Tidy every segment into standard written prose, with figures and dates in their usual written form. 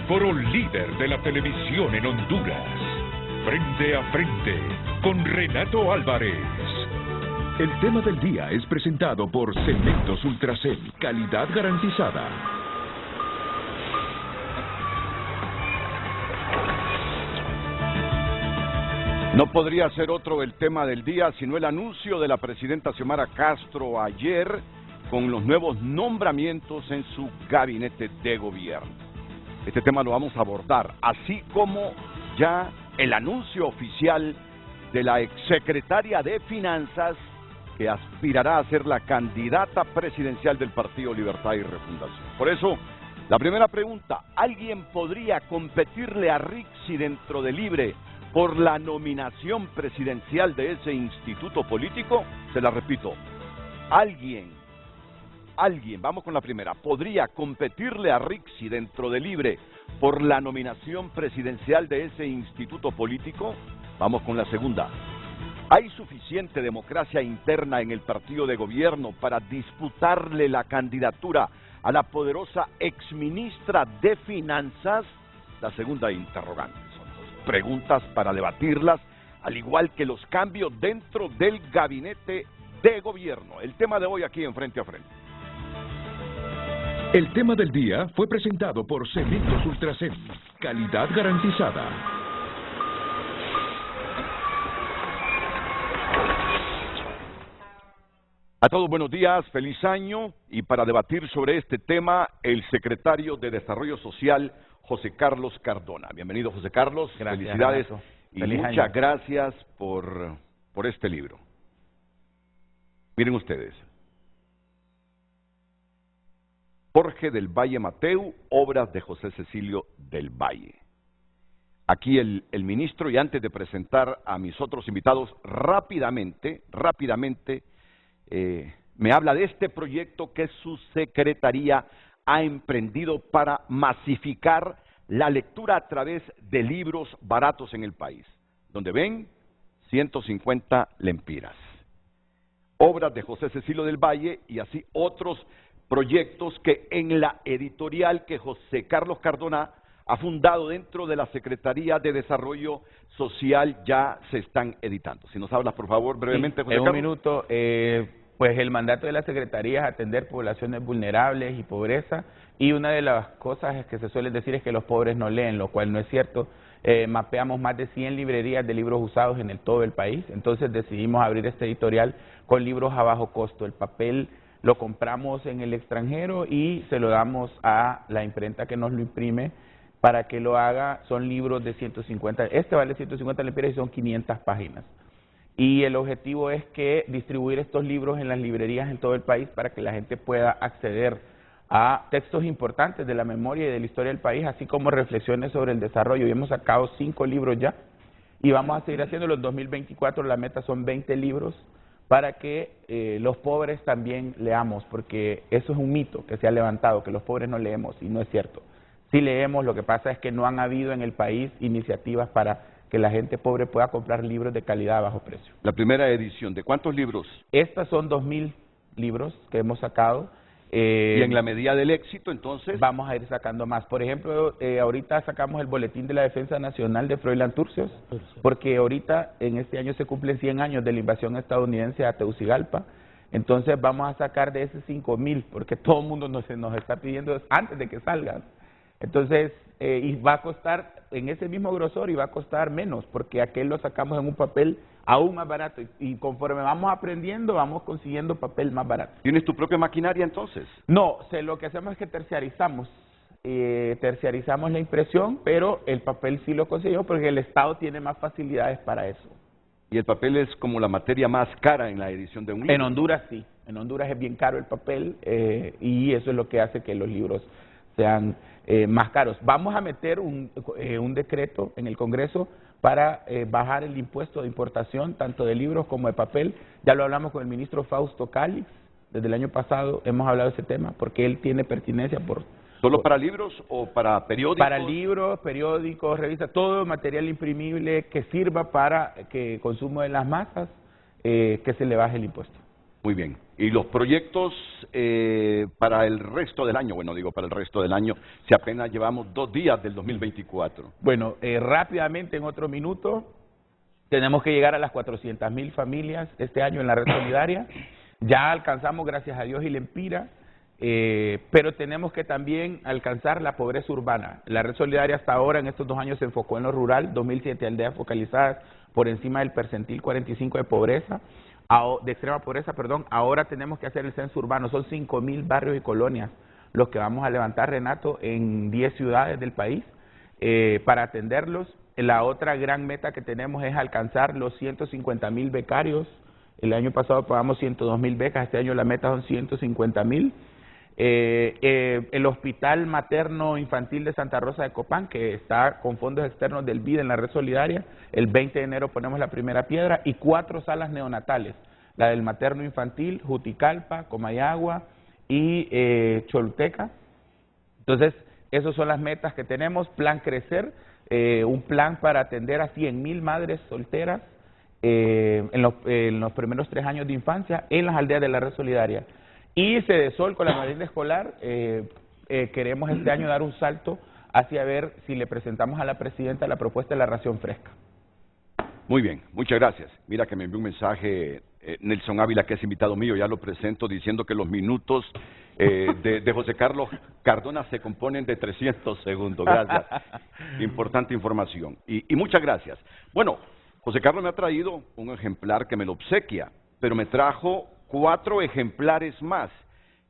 foro líder de la televisión en Honduras. Frente a frente con Renato Álvarez. El tema del día es presentado por Cementos Ultracel, calidad garantizada. No podría ser otro el tema del día, sino el anuncio de la presidenta Xiomara Castro ayer con los nuevos nombramientos en su gabinete de gobierno. Este tema lo vamos a abordar, así como ya el anuncio oficial de la exsecretaria de Finanzas que aspirará a ser la candidata presidencial del Partido Libertad y Refundación. Por eso, la primera pregunta, ¿alguien podría competirle a Rixi dentro de Libre por la nominación presidencial de ese instituto político? Se la repito, alguien, vamos con la primera, ¿podría competirle a Rixi dentro de Libre por la nominación presidencial de ese instituto político? Vamos con la segunda. ¿Hay suficiente democracia interna en el partido de gobierno para disputarle la candidatura a la poderosa exministra de Finanzas? La segunda interrogante. Preguntas para debatirlas, al igual que los cambios dentro del gabinete de gobierno. El tema de hoy aquí en Frente a Frente. El tema del día fue presentado por Cementos Ultracel, calidad garantizada. A todos buenos días, feliz año, y para debatir sobre este tema, el secretario de Desarrollo Social, José Carlos Cardona. Bienvenido, José Carlos. Gracias, felicidades Renato. y Feliz muchas año. gracias por este libro. Miren ustedes. Jorge del Valle Mateu, obras de José Cecilio del Valle. Aquí el ministro, y antes de presentar a mis otros invitados, rápidamente, me habla de este proyecto que su secretaría ha emprendido para masificar la lectura a través de libros baratos en el país. Donde ven, 150 lempiras. Obras de José Cecilio del Valle y así otros proyectos que en la editorial que José Carlos Cardona ha fundado dentro de la Secretaría de Desarrollo Social ya se están editando. Si nos hablas, por favor, brevemente, José Carlos. En un minuto, pues el mandato de la Secretaría es atender poblaciones vulnerables y pobreza, y una de las cosas que se suele decir es que los pobres no leen, lo cual no es cierto. Mapeamos más de 100 librerías de libros usados en todo el país, entonces decidimos abrir este editorial con libros a bajo costo. El papel lo compramos en el extranjero y se lo damos a la imprenta que nos lo imprime para que lo haga. Son libros de 150, este vale 150 lempiras y son 500 páginas. Y el objetivo es que distribuir estos libros en las librerías en todo el país para que la gente pueda acceder a textos importantes de la memoria y de la historia del país, así como reflexiones sobre el desarrollo. Y hemos sacado 5 libros ya y vamos a seguir haciéndolo en 2024. La meta son 20 libros para que los pobres también leamos, porque eso es un mito que se ha levantado, que los pobres no leemos, y no es cierto. Sí leemos, lo que pasa es que no han habido en el país iniciativas para que la gente pobre pueda comprar libros de calidad a bajo precio. La primera edición, ¿de cuántos libros? Estas son 2000 libros que hemos sacado. Y en la medida del éxito, entonces, vamos a ir sacando más. Por ejemplo, ahorita sacamos el Boletín de la Defensa Nacional de Froilán Turcios, porque ahorita en este año se cumplen 100 años de la invasión estadounidense a Tegucigalpa. Entonces vamos a sacar de ese 5000, porque todo el mundo nos está pidiendo antes de que salgan. Entonces, y va a costar en ese mismo grosor y va a costar menos, porque aquel lo sacamos en un papel aún más barato, y conforme vamos aprendiendo, vamos consiguiendo papel más barato. ¿Tienes tu propia maquinaria entonces? No, lo que hacemos es que terciarizamos la impresión, pero el papel sí lo conseguimos porque el Estado tiene más facilidades para eso. ¿Y el papel es como la materia más cara en la edición de un libro? En Honduras sí, en Honduras es bien caro el papel, y eso es lo que hace que los libros sean más caros. Vamos a meter un decreto en el Congreso para bajar el impuesto de importación, tanto de libros como de papel. Ya lo hablamos con el ministro Fausto Cálix, desde el año pasado hemos hablado de ese tema, porque él tiene pertinencia por... ¿Solo para libros o para periódicos? Para libros, periódicos, revistas, todo material imprimible que sirva para que consumo de las masas, que se le baje el impuesto. Muy bien. Y los proyectos para el resto del año, bueno, digo para el resto del año, si apenas llevamos 2 días del 2024. Bueno, rápidamente, en otro minuto, tenemos que llegar a las 400.000 familias este año en la red solidaria. Ya alcanzamos, gracias a Dios y Lempira, pero tenemos que también alcanzar la pobreza urbana. La red solidaria hasta ahora, en estos 2 años, se enfocó en lo rural, 2.007 aldeas focalizadas por encima del percentil 45 de pobreza. De extrema pobreza, perdón. Ahora tenemos que hacer el censo urbano, son 5.000 barrios y colonias los que vamos a levantar, Renato, en 10 ciudades del país para atenderlos. La otra gran meta que tenemos es alcanzar los 150.000 becarios. El año pasado pagamos 102.000 becas, este año la meta son 150.000. El Hospital Materno Infantil de Santa Rosa de Copán, que está con fondos externos del BID en la red solidaria, el 20 de enero ponemos la primera piedra, y 4 salas neonatales, la del Materno Infantil, Juticalpa, Comayagua y Choluteca. Entonces, esas son las metas que tenemos. Plan Crecer, un plan para atender a 100.000 madres solteras en los primeros 3 años de infancia en las aldeas de la red solidaria. Y Cedesol, con la merienda escolar, queremos este año dar un salto hacia ver si le presentamos a la presidenta la propuesta de la ración fresca. Muy bien, muchas gracias. Mira que me envió un mensaje Nelson Ávila, que es invitado mío, ya lo presento, diciendo que los minutos de José Carlos Cardona se componen de 300 segundos. Gracias. Importante información. Y muchas gracias. Bueno, José Carlos me ha traído un ejemplar que me lo obsequia, pero me trajo 4 ejemplares más.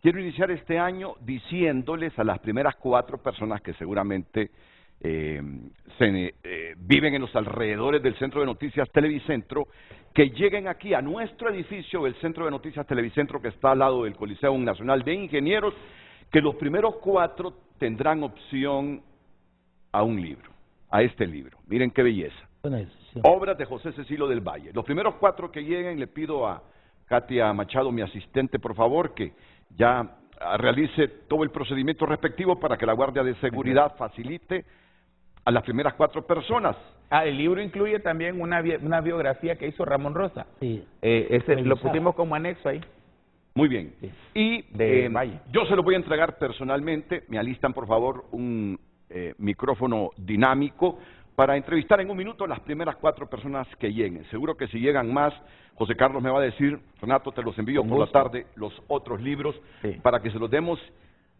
Quiero iniciar este año diciéndoles a las primeras 4 personas que seguramente viven en los alrededores del Centro de Noticias Televicentro, que lleguen aquí a nuestro edificio, el Centro de Noticias Televicentro, que está al lado del Coliseo Nacional de Ingenieros, que los primeros 4 tendrán opción a un libro, a este libro. Miren qué belleza. Obras de José Cecilio del Valle. Los primeros 4 que lleguen, le pido a Katia Machado, mi asistente, por favor, que ya realice todo el procedimiento respectivo para que la Guardia de Seguridad facilite a las primeras 4 personas. El libro incluye también una biografía que hizo Ramón Rosa. Sí. Lo pusimos como anexo ahí. Muy bien. Sí. Y Valle. yo se lo voy a entregar personalmente. Me alistan, por favor, un micrófono dinámico para entrevistar en un minuto a las primeras 4 personas que lleguen. Seguro que si llegan más, José Carlos me va a decir, Renato, te los envío por la tarde, los otros libros, para que se los demos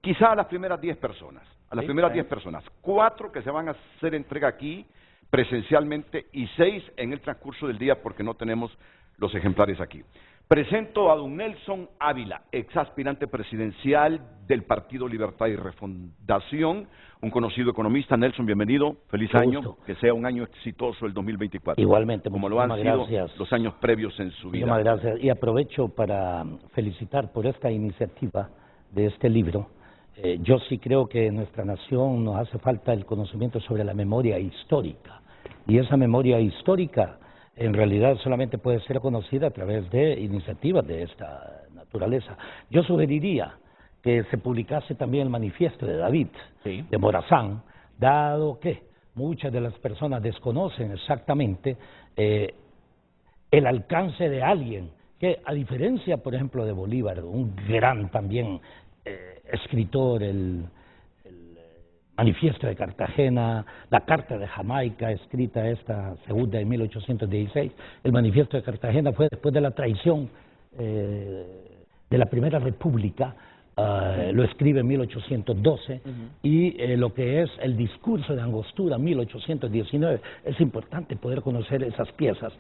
quizá a las primeras 10 personas. A las primeras 10 personas. 4 que se van a hacer entrega aquí presencialmente y 6 en el transcurso del día porque no tenemos los ejemplares aquí. Presento a don Nelson Ávila, ex aspirante presidencial del Partido Libertad y Refundación, un conocido economista. Nelson, bienvenido, feliz año, que sea un año exitoso el 2024. Igualmente, como lo han sido gracias. Los años previos en su vida. Muchas gracias, y aprovecho para felicitar por esta iniciativa de este libro. Yo sí creo que en nuestra nación nos hace falta el conocimiento sobre la memoria histórica, y esa memoria histórica en realidad solamente puede ser conocida a través de iniciativas de esta naturaleza. Yo sugeriría que se publicase también el manifiesto de David, de Morazán, dado que muchas de las personas desconocen exactamente el alcance de alguien que, a diferencia, por ejemplo, de Bolívar, un gran también escritor, el Manifiesto de Cartagena, la Carta de Jamaica, escrita esta segunda en 1816. El Manifiesto de Cartagena fue después de la traición de la Primera República, lo escribe en 1812, y lo que es el discurso de Angostura, 1819. Es importante poder conocer esas piezas,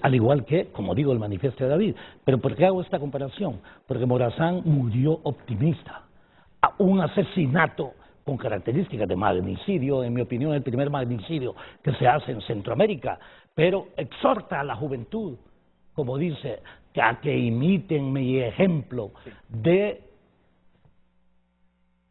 al igual que, como digo, el Manifiesto de David. Pero ¿por qué hago esta comparación? Porque Morazán murió optimista. Un asesinato con características de magnicidio, en mi opinión el primer magnicidio que se hace en Centroamérica, pero exhorta a la juventud, como dice, a que imiten mi ejemplo de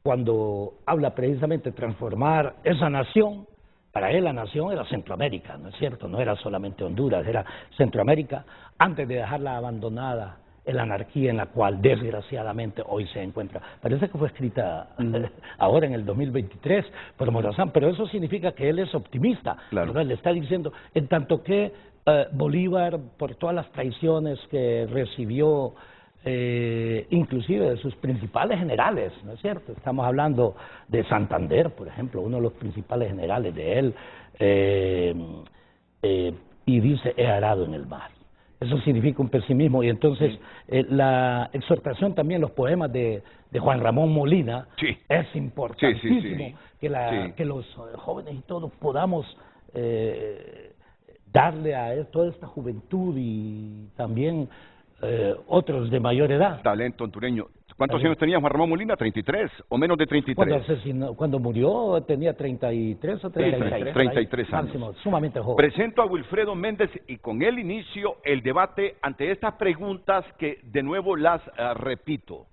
cuando habla precisamente de transformar esa nación. Para él la nación era Centroamérica, ¿no es cierto? No era solamente Honduras, era Centroamérica, antes de dejarla abandonada en la anarquía en la cual desgraciadamente hoy se encuentra. Parece que fue escrita ahora en el 2023 por Morazán, pero eso significa que él es optimista. Claro. Le está diciendo, en tanto que Bolívar, por todas las traiciones que recibió inclusive de sus principales generales, ¿no es cierto? Estamos hablando de Santander, por ejemplo, uno de los principales generales de él, y dice, he arado en el mar. Eso significa un pesimismo, y entonces la exhortación también, los poemas de Juan Ramón Molina, sí, es importantísimo que los jóvenes y todos podamos darle a él toda esta juventud y también otros de mayor edad. Talento hondureño. ¿Cuántos años tenía Juan Ramón Molina? ¿33 o menos de 33? Cuando murió tenía 33 o 33. 33 años. Máximo, sumamente joven. Presento a Wilfredo Méndez y con él inicio el debate ante estas preguntas que de nuevo las repito.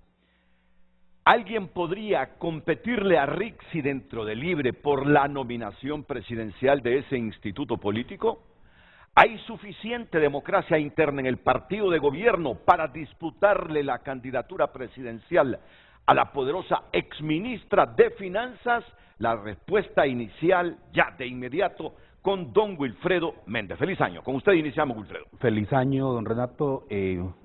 ¿Alguien podría competirle a Rixi dentro de Libre por la nominación presidencial de ese instituto político? ¿Hay suficiente democracia interna en el partido de gobierno para disputarle la candidatura presidencial a la poderosa exministra de Finanzas? La respuesta inicial, ya de inmediato, con don Wilfredo Méndez. Feliz año. Con usted iniciamos, Wilfredo. Feliz año, don Renato.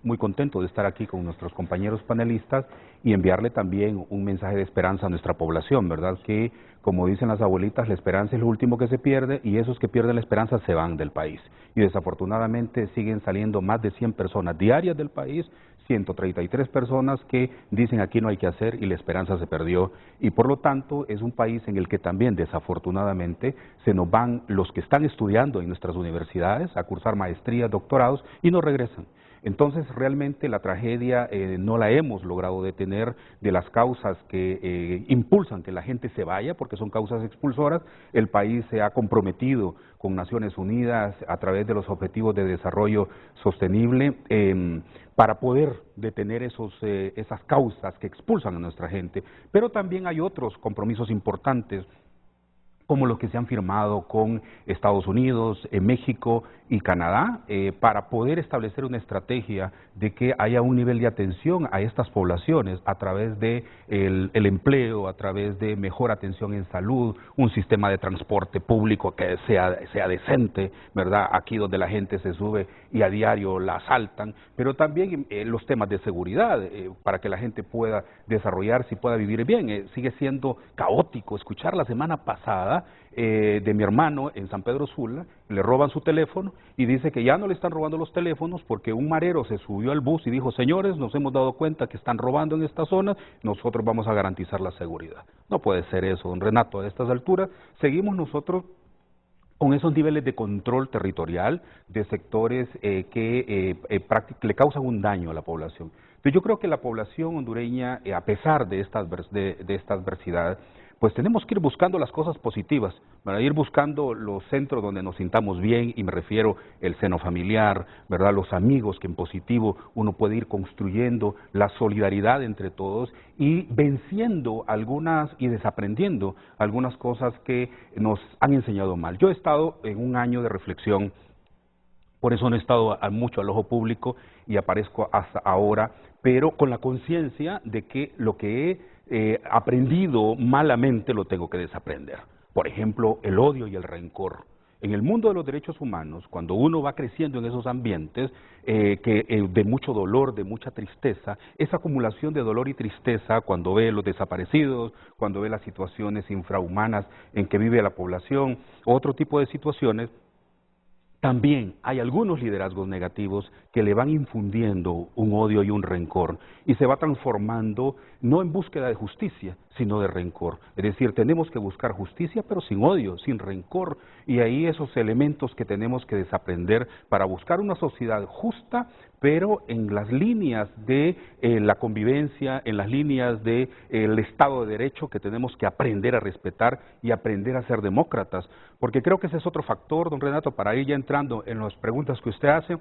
Muy contento de estar aquí con nuestros compañeros panelistas y enviarle también un mensaje de esperanza a nuestra población, ¿verdad? Que, como dicen las abuelitas, la esperanza es lo último que se pierde y esos que pierden la esperanza se van del país. Y desafortunadamente siguen saliendo más de 100 personas diarias del país, 133 personas que dicen aquí no hay que hacer y la esperanza se perdió. Y por lo tanto es un país en el que también desafortunadamente se nos van los que están estudiando en nuestras universidades a cursar maestrías, doctorados y no regresan. Entonces realmente la tragedia no la hemos logrado detener de las causas que impulsan que la gente se vaya, porque son causas expulsoras. El país se ha comprometido con Naciones Unidas a través de los Objetivos de Desarrollo Sostenible para poder detener esas causas que expulsan a nuestra gente. Pero también hay otros compromisos importantes, como los que se han firmado con Estados Unidos, México y Canadá, para poder establecer una estrategia de que haya un nivel de atención a estas poblaciones a través de el empleo, a través de mejor atención en salud, un sistema de transporte público que sea decente, ¿verdad? Aquí donde la gente se sube y a diario la asaltan, pero también los temas de seguridad, para que la gente pueda desarrollarse y pueda vivir bien. Sigue siendo caótico escuchar la semana pasada de mi hermano en San Pedro Sula, le roban su teléfono y dice que ya no le están robando los teléfonos porque un marero se subió al bus y dijo, señores, nos hemos dado cuenta que están robando en esta zona, nosotros vamos a garantizar la seguridad. No puede ser eso, don Renato, a estas alturas seguimos nosotros con esos niveles de control territorial de sectores que le causan un daño a la población. Entonces yo creo que la población hondureña, a pesar de esta adversidad, pues tenemos que ir buscando las cosas positivas, para ir buscando los centros donde nos sintamos bien, y me refiero el seno familiar, ¿verdad? Los amigos que en positivo uno puede ir construyendo, la solidaridad entre todos y venciendo algunas y desaprendiendo algunas cosas que nos han enseñado mal. Yo he estado en un año de reflexión, por eso no he estado mucho al ojo público y aparezco hasta ahora, pero con la conciencia de que lo que he aprendido malamente lo tengo que desaprender. Por ejemplo, el odio y el rencor. En el mundo de los derechos humanos, cuando uno va creciendo en esos ambientes de mucho dolor, de mucha tristeza, esa acumulación de dolor y tristeza, cuando ve los desaparecidos, cuando ve las situaciones infrahumanas en que vive la población, otro tipo de situaciones, también hay algunos liderazgos negativos que le van infundiendo un odio y un rencor y se va transformando no en búsqueda de justicia, sino de rencor. Es decir, tenemos que buscar justicia pero sin odio, sin rencor, y ahí esos elementos que tenemos que desaprender para buscar una sociedad justa, pero en las líneas de la convivencia, en las líneas del Estado de Derecho que tenemos que aprender a respetar y aprender a ser demócratas, porque creo que ese es otro factor, don Renato, para ir ya entrando en las preguntas que usted hace.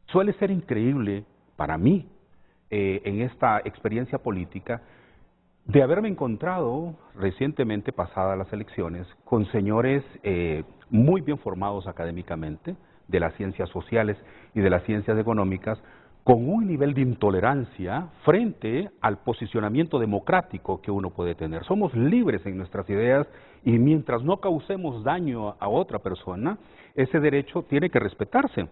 Suele ser increíble para mí, en esta experiencia política, de haberme encontrado recientemente, pasadas las elecciones, con señores muy bien formados académicamente, de las ciencias sociales y de las ciencias económicas, con un nivel de intolerancia frente al posicionamiento democrático que uno puede tener. Somos libres en nuestras ideas y mientras no causemos daño a otra persona, ese derecho tiene que respetarse.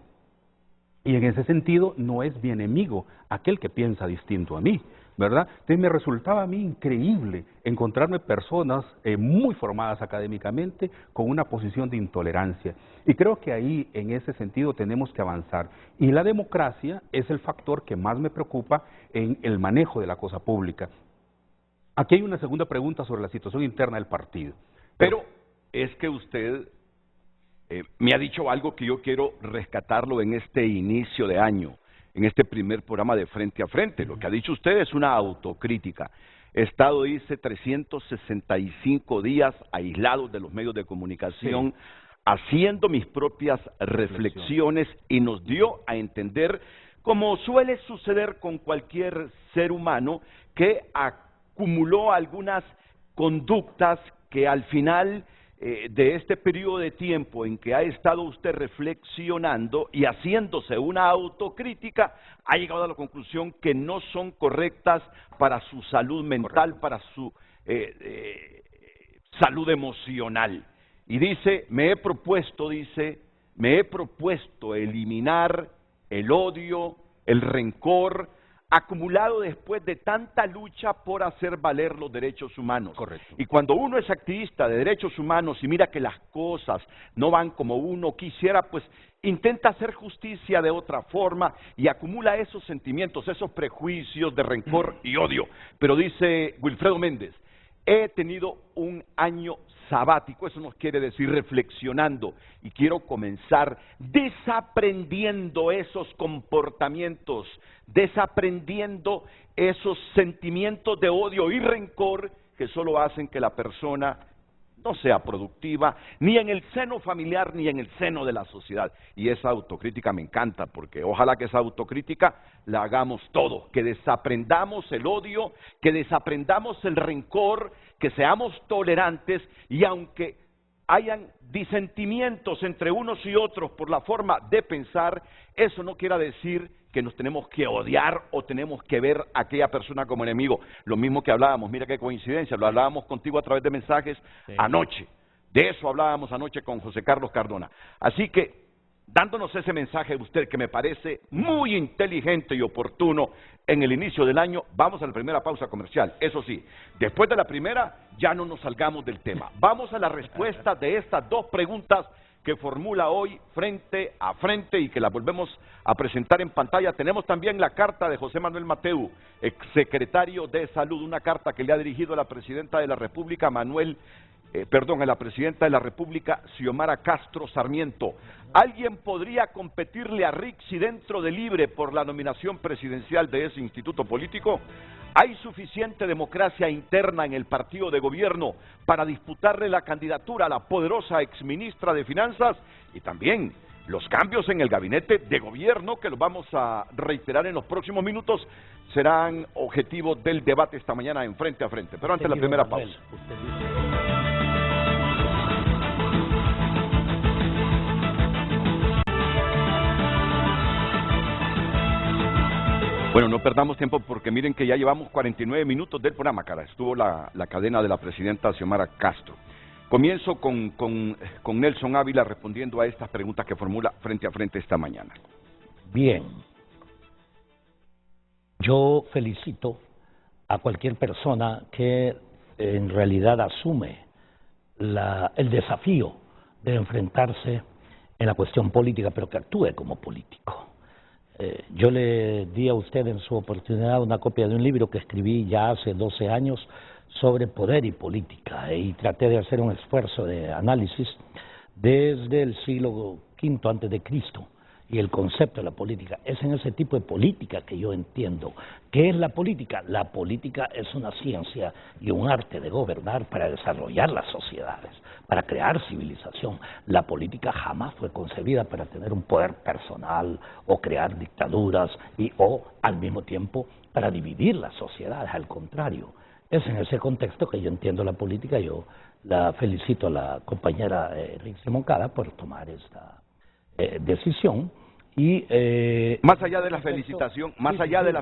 Y en ese sentido no es mi enemigo aquel que piensa distinto a mí, ¿verdad? Entonces me resultaba a mí increíble encontrarme personas muy formadas académicamente con una posición de intolerancia. Y creo que ahí, en ese sentido, tenemos que avanzar. Y la democracia es el factor que más me preocupa en el manejo de la cosa pública. Aquí hay una segunda pregunta sobre la situación interna del partido. Pero es que usted me ha dicho algo que yo quiero rescatarlo en este inicio de año, en este primer programa de Frente a Frente. Lo que ha dicho usted es una autocrítica. He estado, dice, 365 días aislados de los medios de comunicación, haciendo mis propias reflexiones, y nos dio a entender, como suele suceder con cualquier ser humano, que acumuló algunas conductas que al final de este periodo de tiempo en que ha estado usted reflexionando y haciéndose una autocrítica, ha llegado a la conclusión que no son correctas para su salud mental, para su salud emocional. Y dice, me he propuesto eliminar el odio, el rencor, acumulado después de tanta lucha por hacer valer los derechos humanos. Correcto. Y cuando uno es activista de derechos humanos y mira que las cosas no van como uno quisiera, pues intenta hacer justicia de otra forma y acumula esos sentimientos, esos prejuicios de rencor y odio. Pero dice Wilfredo Méndez, he tenido un año sabático, eso nos quiere decir reflexionando, y quiero comenzar desaprendiendo esos comportamientos, desaprendiendo esos sentimientos de odio y rencor que solo hacen que la persona no sea productiva, ni en el seno familiar, ni en el seno de la sociedad. Y esa autocrítica me encanta, porque ojalá que esa autocrítica la hagamos todos, que desaprendamos el odio, que desaprendamos el rencor, que seamos tolerantes, y aunque hayan disentimientos entre unos y otros por la forma de pensar, eso no quiera decir que nos tenemos que odiar o tenemos que ver a aquella persona como enemigo. Lo mismo que hablábamos, mira qué coincidencia, lo hablábamos contigo a través de mensajes anoche. De eso hablábamos anoche con José Carlos Cardona. Así que, dándonos ese mensaje de usted que me parece muy inteligente y oportuno en el inicio del año, vamos a la primera pausa comercial. Eso sí, después de la primera ya no nos salgamos del tema. Vamos a la respuesta de estas dos preguntas que formula hoy Frente a Frente y que la volvemos a presentar en pantalla. Tenemos también la carta de José Manuel Mateu, exsecretario de Salud, una carta que le ha dirigido a la Presidenta de la República, a la Presidenta de la República, Xiomara Castro Sarmiento. ¿Alguien podría competirle a Rixi dentro de Libre por la nominación presidencial de ese instituto político? ¿Hay suficiente democracia interna en el partido de gobierno para disputarle la candidatura a la poderosa exministra de Finanzas? Y también los cambios en el gabinete de gobierno, que los vamos a reiterar en los próximos minutos, serán objetivo del debate esta mañana en Frente a Frente. Pero antes la primera pausa. Bueno, no perdamos tiempo porque miren que ya llevamos 49 minutos del programa, cara. Estuvo la cadena de la Presidenta Xiomara Castro. Comienzo con Nelson Ávila respondiendo a estas preguntas que formula Frente a Frente esta mañana. Bien. Yo felicito a cualquier persona que en realidad asume el desafío de enfrentarse en la cuestión política, pero que actúe como político. Yo le di a usted en su oportunidad una copia de un libro que escribí ya hace 12 años sobre poder y política, y traté de hacer un esfuerzo de análisis desde el siglo V antes de Cristo y el concepto de la política. Es en ese tipo de política que yo entiendo. ¿Qué es la política? La política es una ciencia y un arte de gobernar para desarrollar las sociedades, para crear civilización. La política jamás fue concebida para tener un poder personal o crear dictaduras o al mismo tiempo para dividir las sociedades. Al contrario, es en ese contexto que yo entiendo la política. Yo la felicito a la compañera Rixi Moncada por tomar esta decisión. Y más allá de la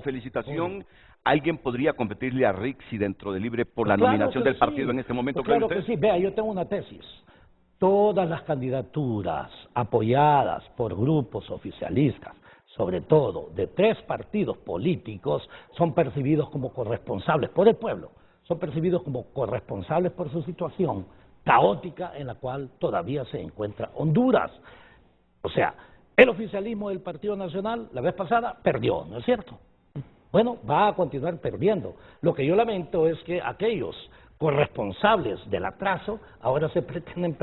felicitación, ¿alguien podría competirle a Rixi dentro de Libre por la nominación del partido en este momento? Claro que sí. Vea, yo tengo una tesis. Todas las candidaturas apoyadas por grupos oficialistas sobre todo de 3 partidos políticos, son percibidos como corresponsables por el pueblo, son percibidos como corresponsables por su situación caótica en la cual todavía se encuentra Honduras. O sea, el oficialismo del Partido Nacional la vez pasada perdió, ¿no es cierto? Bueno, va a continuar perdiendo. Lo que yo lamento es que aquellos corresponsables del atraso ahora se pretenden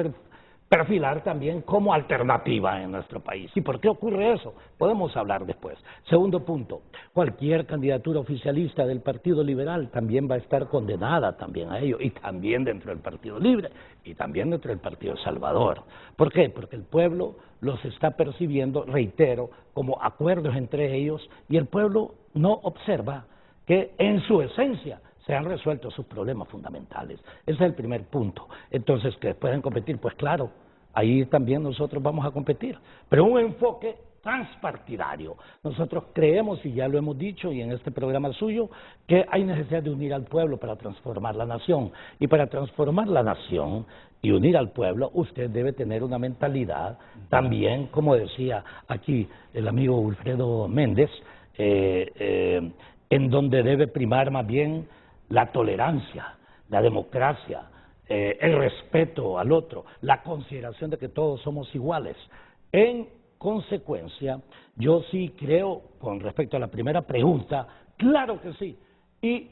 perfilar también como alternativa en nuestro país. ¿Y por qué ocurre eso? Podemos hablar después. Segundo punto, cualquier candidatura oficialista del Partido Liberal también va a estar condenada también a ello, y también dentro del Partido Libre, y también dentro del Partido Salvador. ¿Por qué? Porque el pueblo los está percibiendo, reitero, como acuerdos entre ellos, y el pueblo no observa que en su esencia se han resuelto sus problemas fundamentales. Ese es el primer punto. Entonces, ¿que pueden competir? Pues claro, ahí también nosotros vamos a competir, pero un enfoque transpartidario. Nosotros creemos, y ya lo hemos dicho, y en este programa suyo, que hay necesidad de unir al pueblo para transformar la nación. Y para transformar la nación y unir al pueblo, usted debe tener una mentalidad también, como decía aquí el amigo Wilfredo Méndez, en donde debe primar más bien la tolerancia, la democracia, el respeto al otro, la consideración de que todos somos iguales. En consecuencia, yo sí creo, con respecto a la primera pregunta, claro que sí, y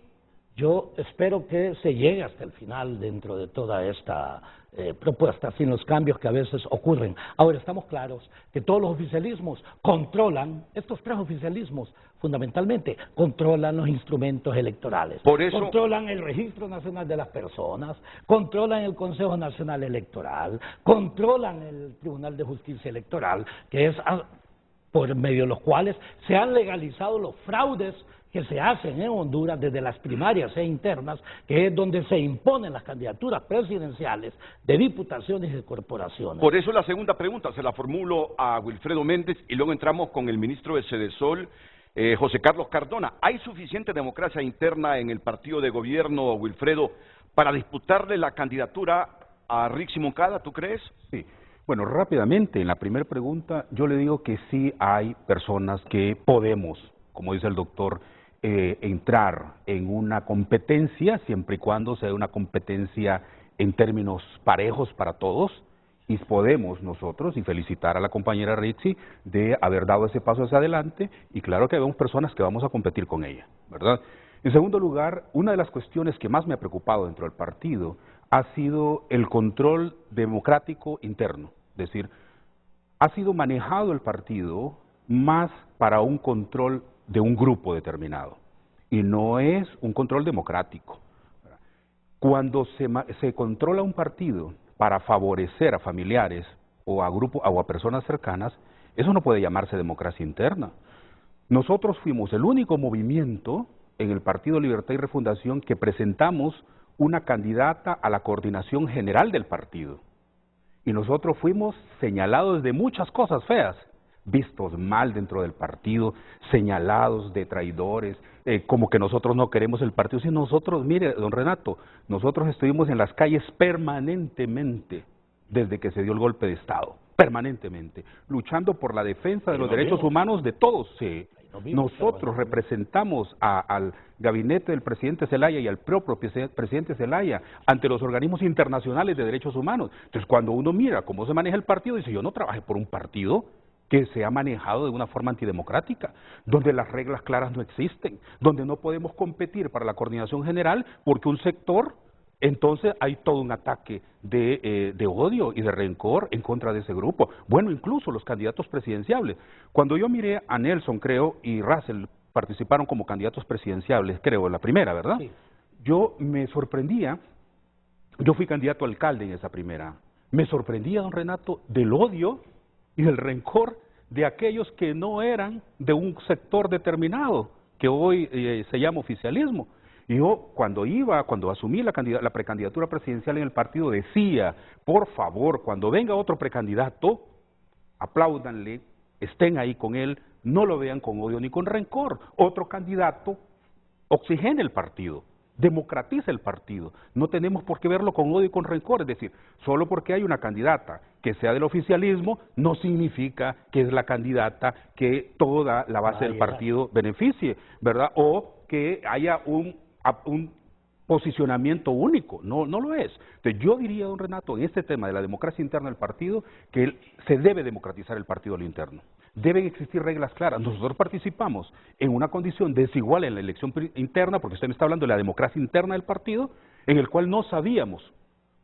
yo espero que se llegue hasta el final dentro de toda esta propuesta, sin los cambios que a veces ocurren. Ahora, estamos claros que todos los oficialismos controlan, estos 3 oficialismos fundamentalmente, controlan los instrumentos electorales. Por eso, controlan el Registro Nacional de las Personas, controlan el Consejo Nacional Electoral, controlan el Tribunal de Justicia Electoral, que es por medio de los cuales se han legalizado los fraudes que se hacen en Honduras desde las primarias e internas, que es donde se imponen las candidaturas presidenciales de diputaciones y de corporaciones. por eso la segunda pregunta se la formulo a Wilfredo Méndez y luego entramos con el ministro de Sedesol, José Carlos Cardona. ¿Hay suficiente democracia interna en el partido de gobierno, Wilfredo, para disputarle la candidatura a Rixi Moncada, tú crees? Sí. Bueno, rápidamente, en la primera pregunta, yo le digo que sí hay personas que podemos, como dice el doctor, entrar en una competencia, siempre y cuando sea una competencia en términos parejos para todos, y podemos nosotros, y felicitar a la compañera Rixi de haber dado ese paso hacia adelante, y claro que vemos personas que vamos a competir con ella, ¿verdad? En segundo lugar, una de las cuestiones que más me ha preocupado dentro del partido ha sido el control democrático interno, es decir, ha sido manejado el partido más para un control de un grupo determinado, y no es un control democrático. Cuando se controla un partido para favorecer a familiares o a grupos o a personas cercanas, eso no puede llamarse democracia interna. Nosotros fuimos el único movimiento en el Partido Libertad y Refundación que presentamos una candidata a la coordinación general del partido. Y nosotros fuimos señalados de muchas cosas feas, vistos mal dentro del partido, señalados de traidores, como que nosotros no queremos el partido. Si nosotros, mire, don Renato, nosotros estuvimos en las calles permanentemente desde que se dio el golpe de Estado, permanentemente, luchando por la defensa de los derechos humanos de todos. Nosotros representamos al gabinete del presidente Zelaya y al propio presidente Zelaya ante los organismos internacionales de derechos humanos. Entonces, cuando uno mira cómo se maneja el partido, dice, yo no trabajé por un partido que se ha manejado de una forma antidemocrática, donde las reglas claras no existen, donde no podemos competir para la coordinación general porque un sector, entonces hay todo un ataque de odio y de rencor en contra de ese grupo. Bueno, incluso los candidatos presidenciables. Cuando yo miré a Nelson, creo, y Russell participaron como candidatos presidenciables, creo, en la primera, ¿verdad? Sí. Yo me sorprendía, yo fui candidato a alcalde en esa primera, me sorprendía, don Renato, del odio y del rencor de aquellos que no eran de un sector determinado, que hoy se llama oficialismo. Y yo cuando asumí la precandidatura presidencial en el partido decía, por favor, cuando venga otro precandidato, apláudanle, estén ahí con él, no lo vean con odio ni con rencor. Otro candidato oxigene el partido. democratiza el partido. No tenemos por qué verlo con odio y con rencor, es decir, solo porque hay una candidata que sea del oficialismo, no significa que es la candidata que toda la base del partido beneficie, ¿verdad? O que haya un posicionamiento único, no lo es. Entonces yo diría, don Renato, en este tema de la democracia interna del partido, que se debe democratizar el partido a lo interno. Deben existir reglas claras. Nosotros participamos en una condición desigual en la elección interna, porque usted me está hablando de la democracia interna del partido, en el cual no sabíamos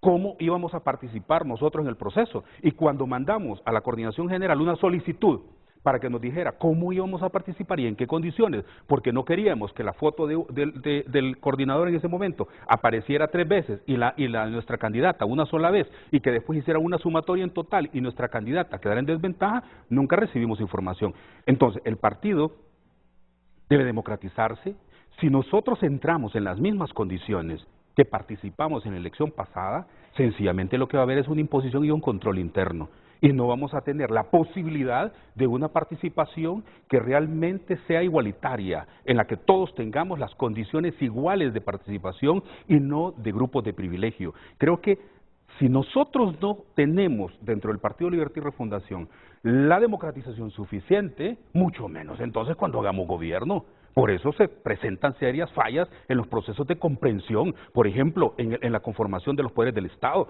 cómo íbamos a participar nosotros en el proceso. Y cuando mandamos a la Coordinación General una solicitud para que nos dijera cómo íbamos a participar y en qué condiciones, porque no queríamos que la foto del coordinador en ese momento apareciera 3 veces y nuestra candidata una sola vez, y que después hiciera una sumatoria en total y nuestra candidata quedara en desventaja, nunca recibimos información. Entonces, el partido debe democratizarse. Si nosotros entramos en las mismas condiciones que participamos en la elección pasada, sencillamente lo que va a haber es una imposición y un control interno. Y no vamos a tener la posibilidad de una participación que realmente sea igualitaria, en la que todos tengamos las condiciones iguales de participación y no de grupos de privilegio. Creo que si nosotros no tenemos dentro del Partido Libertad y Refundación la democratización suficiente, mucho menos entonces cuando hagamos gobierno. Por eso se presentan serias fallas en los procesos de comprensión, por ejemplo, en la conformación de los poderes del Estado.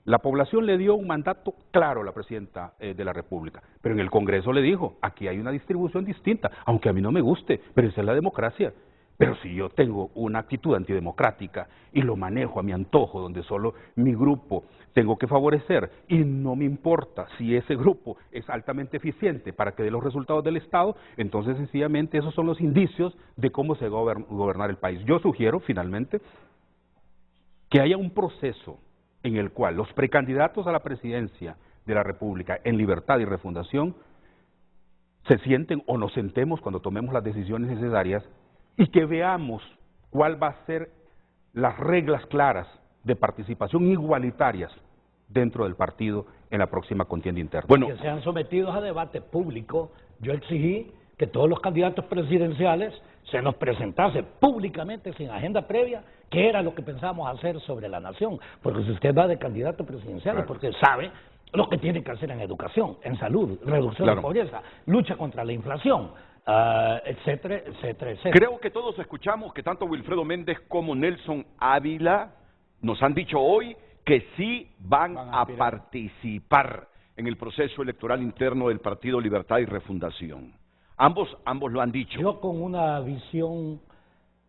La población le dio un mandato claro a la Presidenta de la República, pero en el Congreso le dijo, aquí hay una distribución distinta, aunque a mí no me guste, pero esa es la democracia. Pero si yo tengo una actitud antidemocrática y lo manejo a mi antojo, donde solo mi grupo tengo que favorecer, y no me importa si ese grupo es altamente eficiente para que dé los resultados del Estado, entonces sencillamente esos son los indicios de cómo se va a gobernar el país. Yo sugiero, finalmente, que haya un proceso en el cual los precandidatos a la presidencia de la República en Libertad y Refundación se sienten o nos sentemos cuando tomemos las decisiones necesarias y que veamos cuál va a ser las reglas claras de participación igualitarias dentro del partido en la próxima contienda interna. Bueno, que sean sometidos a debate público. Yo exigí que todos los candidatos presidenciales se nos presentase públicamente, sin agenda previa, qué era lo que pensábamos hacer sobre la nación. Porque si usted va de candidato presidencial, claro, porque sabe lo que tiene que hacer en educación, en salud, reducción de pobreza, lucha contra la inflación, etcétera, etcétera, etcétera. Creo que todos escuchamos que tanto Wilfredo Méndez como Nelson Ávila nos han dicho hoy que sí van a participar en el proceso electoral interno del Partido Libertad y Refundación. Ambos lo han dicho. Yo con una visión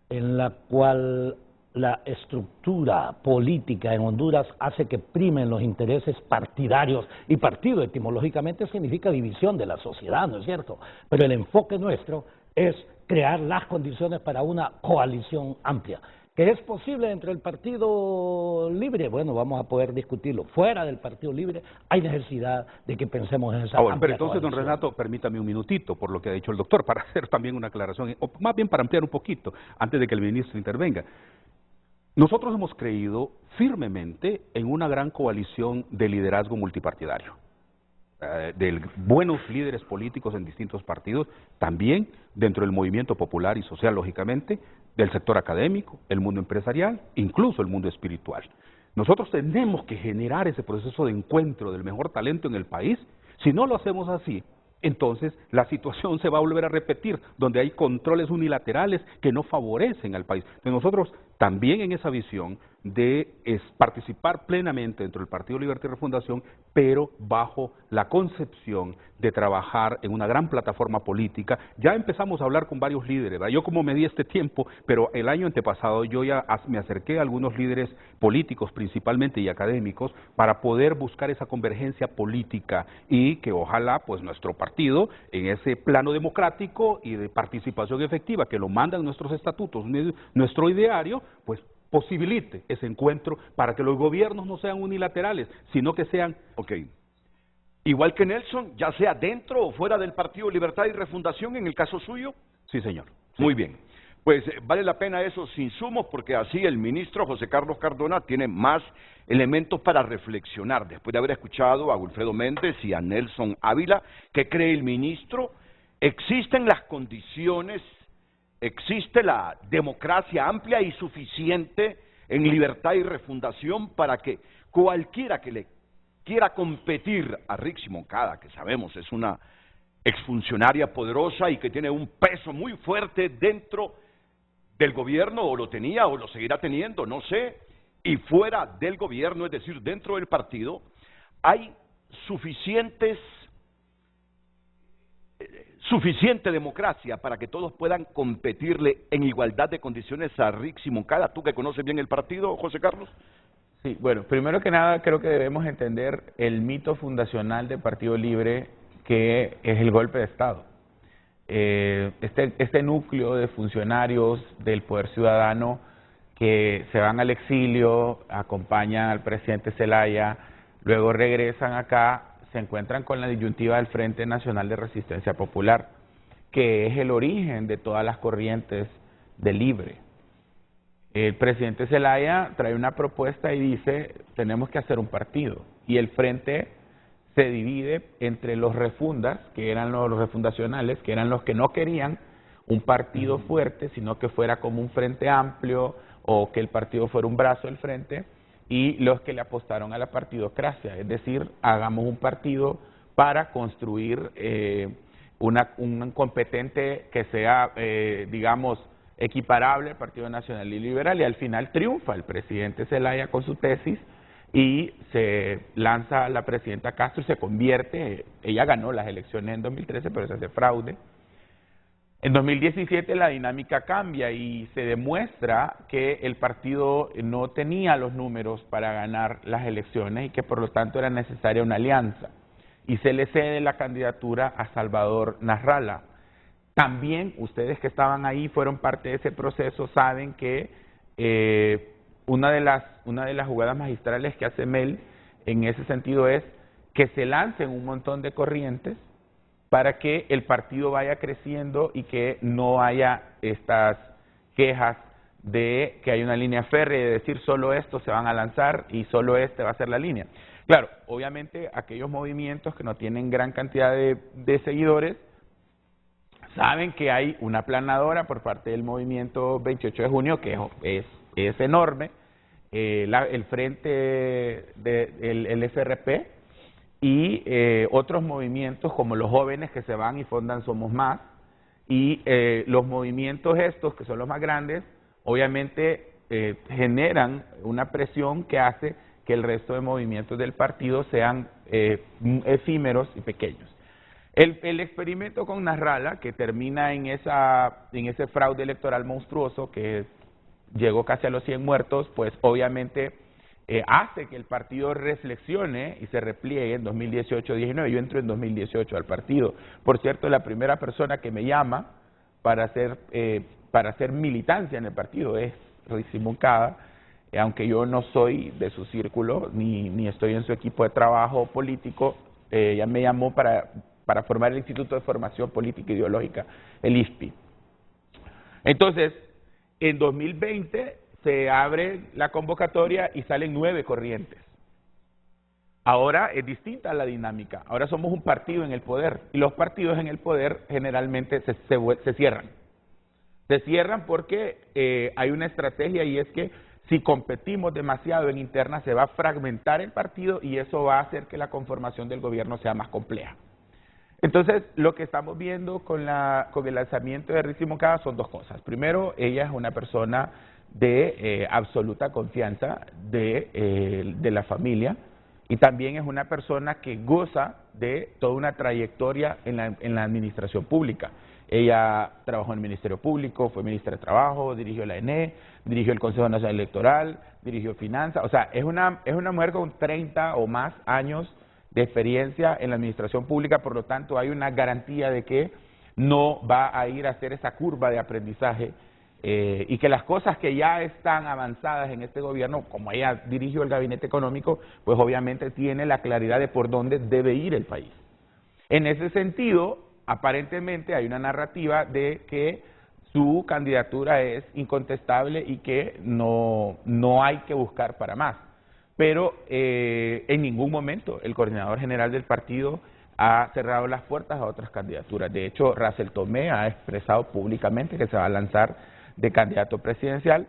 en la cual la estructura política en Honduras hace que primen los intereses partidarios, y partido etimológicamente significa división de la sociedad, ¿no es cierto? Pero el enfoque nuestro es crear las condiciones para una coalición amplia. ¿Que es posible dentro del Partido Libre? Bueno, vamos a poder discutirlo. Fuera del Partido Libre hay necesidad de que pensemos en esa amplia pero entonces, coalición. don Renato, permítame un minutito por lo que ha dicho el doctor, para hacer también una aclaración, o más bien para ampliar un poquito, antes de que el ministro intervenga. Nosotros hemos creído firmemente en una gran coalición de liderazgo multipartidario, de buenos líderes políticos en distintos partidos, también dentro del movimiento popular y social, lógicamente, del sector académico, el mundo empresarial, incluso el mundo espiritual. Nosotros tenemos que generar ese proceso de encuentro del mejor talento en el país. Si no lo hacemos así, entonces la situación se va a volver a repetir, donde hay controles unilaterales que no favorecen al país. Entonces nosotros también en esa visión de participar plenamente dentro del Partido Libertad y Refundación, pero bajo la concepción de trabajar en una gran plataforma política. Ya empezamos a hablar con varios líderes, ¿verdad? Yo como me di este tiempo, pero el año antepasado yo ya me acerqué a algunos líderes políticos principalmente y académicos para poder buscar esa convergencia política y que ojalá pues nuestro partido en ese plano democrático y de participación efectiva que lo mandan nuestros estatutos, nuestro ideario, pues posibilite ese encuentro para que los gobiernos no sean unilaterales, sino que sean... Ok. Igual que Nelson, ya sea dentro o fuera del Partido Libertad y Refundación, en el caso suyo. Sí, señor. Sí. Muy bien. Pues vale la pena esos insumos porque así el ministro José Carlos Cardona tiene más elementos para reflexionar. Después de haber escuchado a Wilfredo Méndez y a Nelson Ávila, ¿qué cree el ministro? ¿Existen las condiciones existe la democracia amplia y suficiente en Libertad y Refundación para que cualquiera que le quiera competir a Rixi Moncada, que sabemos es una exfuncionaria poderosa y que tiene un peso muy fuerte dentro del gobierno, o lo tenía o lo seguirá teniendo, no sé, y fuera del gobierno, es decir, dentro del partido, hay suficiente democracia para que todos puedan competirle en igualdad de condiciones a Rixi Moncada. ¿Tú que conoces bien el partido, José Carlos? Sí, bueno, primero que nada creo que debemos entender el mito fundacional del Partido Libre, que es el golpe de Estado. Este núcleo de funcionarios del Poder Ciudadano que se van al exilio, acompañan al presidente Zelaya, luego regresan acá, se encuentran con la disyuntiva del Frente Nacional de Resistencia Popular, que es el origen de todas las corrientes de Libre. El presidente Zelaya trae una propuesta y dice, tenemos que hacer un partido, y el Frente se divide entre los refundas, que eran los refundacionales, que eran los que no querían un partido fuerte, sino que fuera como un frente amplio, o que el partido fuera un brazo del frente, y los que le apostaron a la partidocracia, es decir, hagamos un partido para construir un competente que sea, digamos, equiparable al Partido Nacional y Liberal, y al final triunfa el presidente Zelaya con su tesis, y se lanza la presidenta Castro y se convierte, ella ganó las elecciones en 2013, pero se hace fraude. En 2017 la dinámica cambia y se demuestra que el partido no tenía los números para ganar las elecciones y que por lo tanto era necesaria una alianza. Y se le cede la candidatura a Salvador Nasralla. También ustedes que estaban ahí fueron parte de ese proceso, saben que una de las jugadas magistrales que hace Mel en ese sentido es que se lancen un montón de corrientes para que el partido vaya creciendo y que no haya estas quejas de que hay una línea férrea y de decir solo estos se van a lanzar y solo este va a ser la línea. Claro, obviamente aquellos movimientos que no tienen gran cantidad de seguidores saben que hay una aplanadora por parte del movimiento 28 de junio que es enorme, el frente del FRP y otros movimientos como los jóvenes que se van y fundan Somos Más, y los movimientos estos que son los más grandes obviamente generan una presión que hace que el resto de movimientos del partido sean efímeros y pequeños. El experimento con Nasralla, que termina en ese fraude electoral monstruoso que llegó casi a los 100 muertos, pues obviamente hace que el partido reflexione y se repliegue en 2018-19. Yo entro en 2018 al partido. Por cierto, la primera persona que me llama para hacer militancia en el partido es Rixi Moncada, aunque yo no soy de su círculo, ni estoy en su equipo de trabajo político. Ella me llamó para formar el Instituto de Formación Política e Ideológica, el IFPI. Entonces, en 2020 se abre la convocatoria y salen 9 corrientes. Ahora es distinta la dinámica, ahora somos un partido en el poder, y los partidos en el poder generalmente se cierran. Se cierran porque hay una estrategia, y es que si competimos demasiado en interna se va a fragmentar el partido y eso va a hacer que la conformación del gobierno sea más compleja. Entonces, lo que estamos viendo con el lanzamiento de Rixi Moncada son dos cosas. Primero, ella es una persona de absoluta confianza de la familia, y también es una persona que goza de toda una trayectoria en la administración pública. Ella trabajó en el Ministerio Público, fue ministra de Trabajo, dirigió la ENE, dirigió el Consejo Nacional Electoral, dirigió Finanzas. O sea, es una mujer con 30 o más años de experiencia en la administración pública, por lo tanto hay una garantía de que no va a ir a hacer esa curva de aprendizaje y que las cosas que ya están avanzadas en este gobierno, como ella dirigió el gabinete económico, pues obviamente tiene la claridad de por dónde debe ir el país. En ese sentido, aparentemente hay una narrativa de que su candidatura es incontestable y que no hay que buscar para más. Pero en ningún momento el coordinador general del partido ha cerrado las puertas a otras candidaturas. De hecho, Racel Tomé ha expresado públicamente que se va a lanzar de candidato presidencial.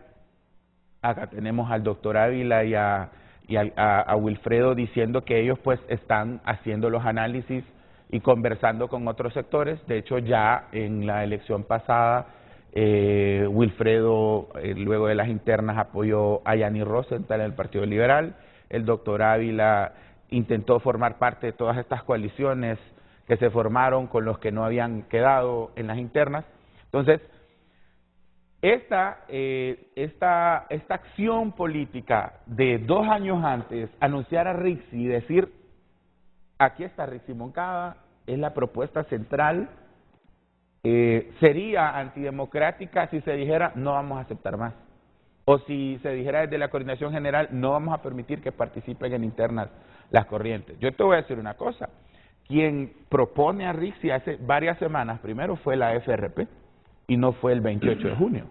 Acá tenemos al doctor Ávila y a Wilfredo diciendo que ellos pues están haciendo los análisis y conversando con otros sectores. De hecho, ya en la elección pasada, Wilfredo, luego de las internas, apoyó a Yanni Rosenthal en el Partido Liberal. El doctor Ávila intentó formar parte de todas estas coaliciones que se formaron con los que no habían quedado en las internas. Entonces, esta acción política de 2 años antes, anunciar a Rixi y decir, aquí está Rixi Moncada, es la propuesta central, sería antidemocrática si se dijera, no vamos a aceptar más. O si se dijera desde la Coordinación General, no vamos a permitir que participen en internas las corrientes. Yo te voy a decir una cosa, quien propone a Rixi hace varias semanas, primero fue la FRP, y no fue el 28 de junio.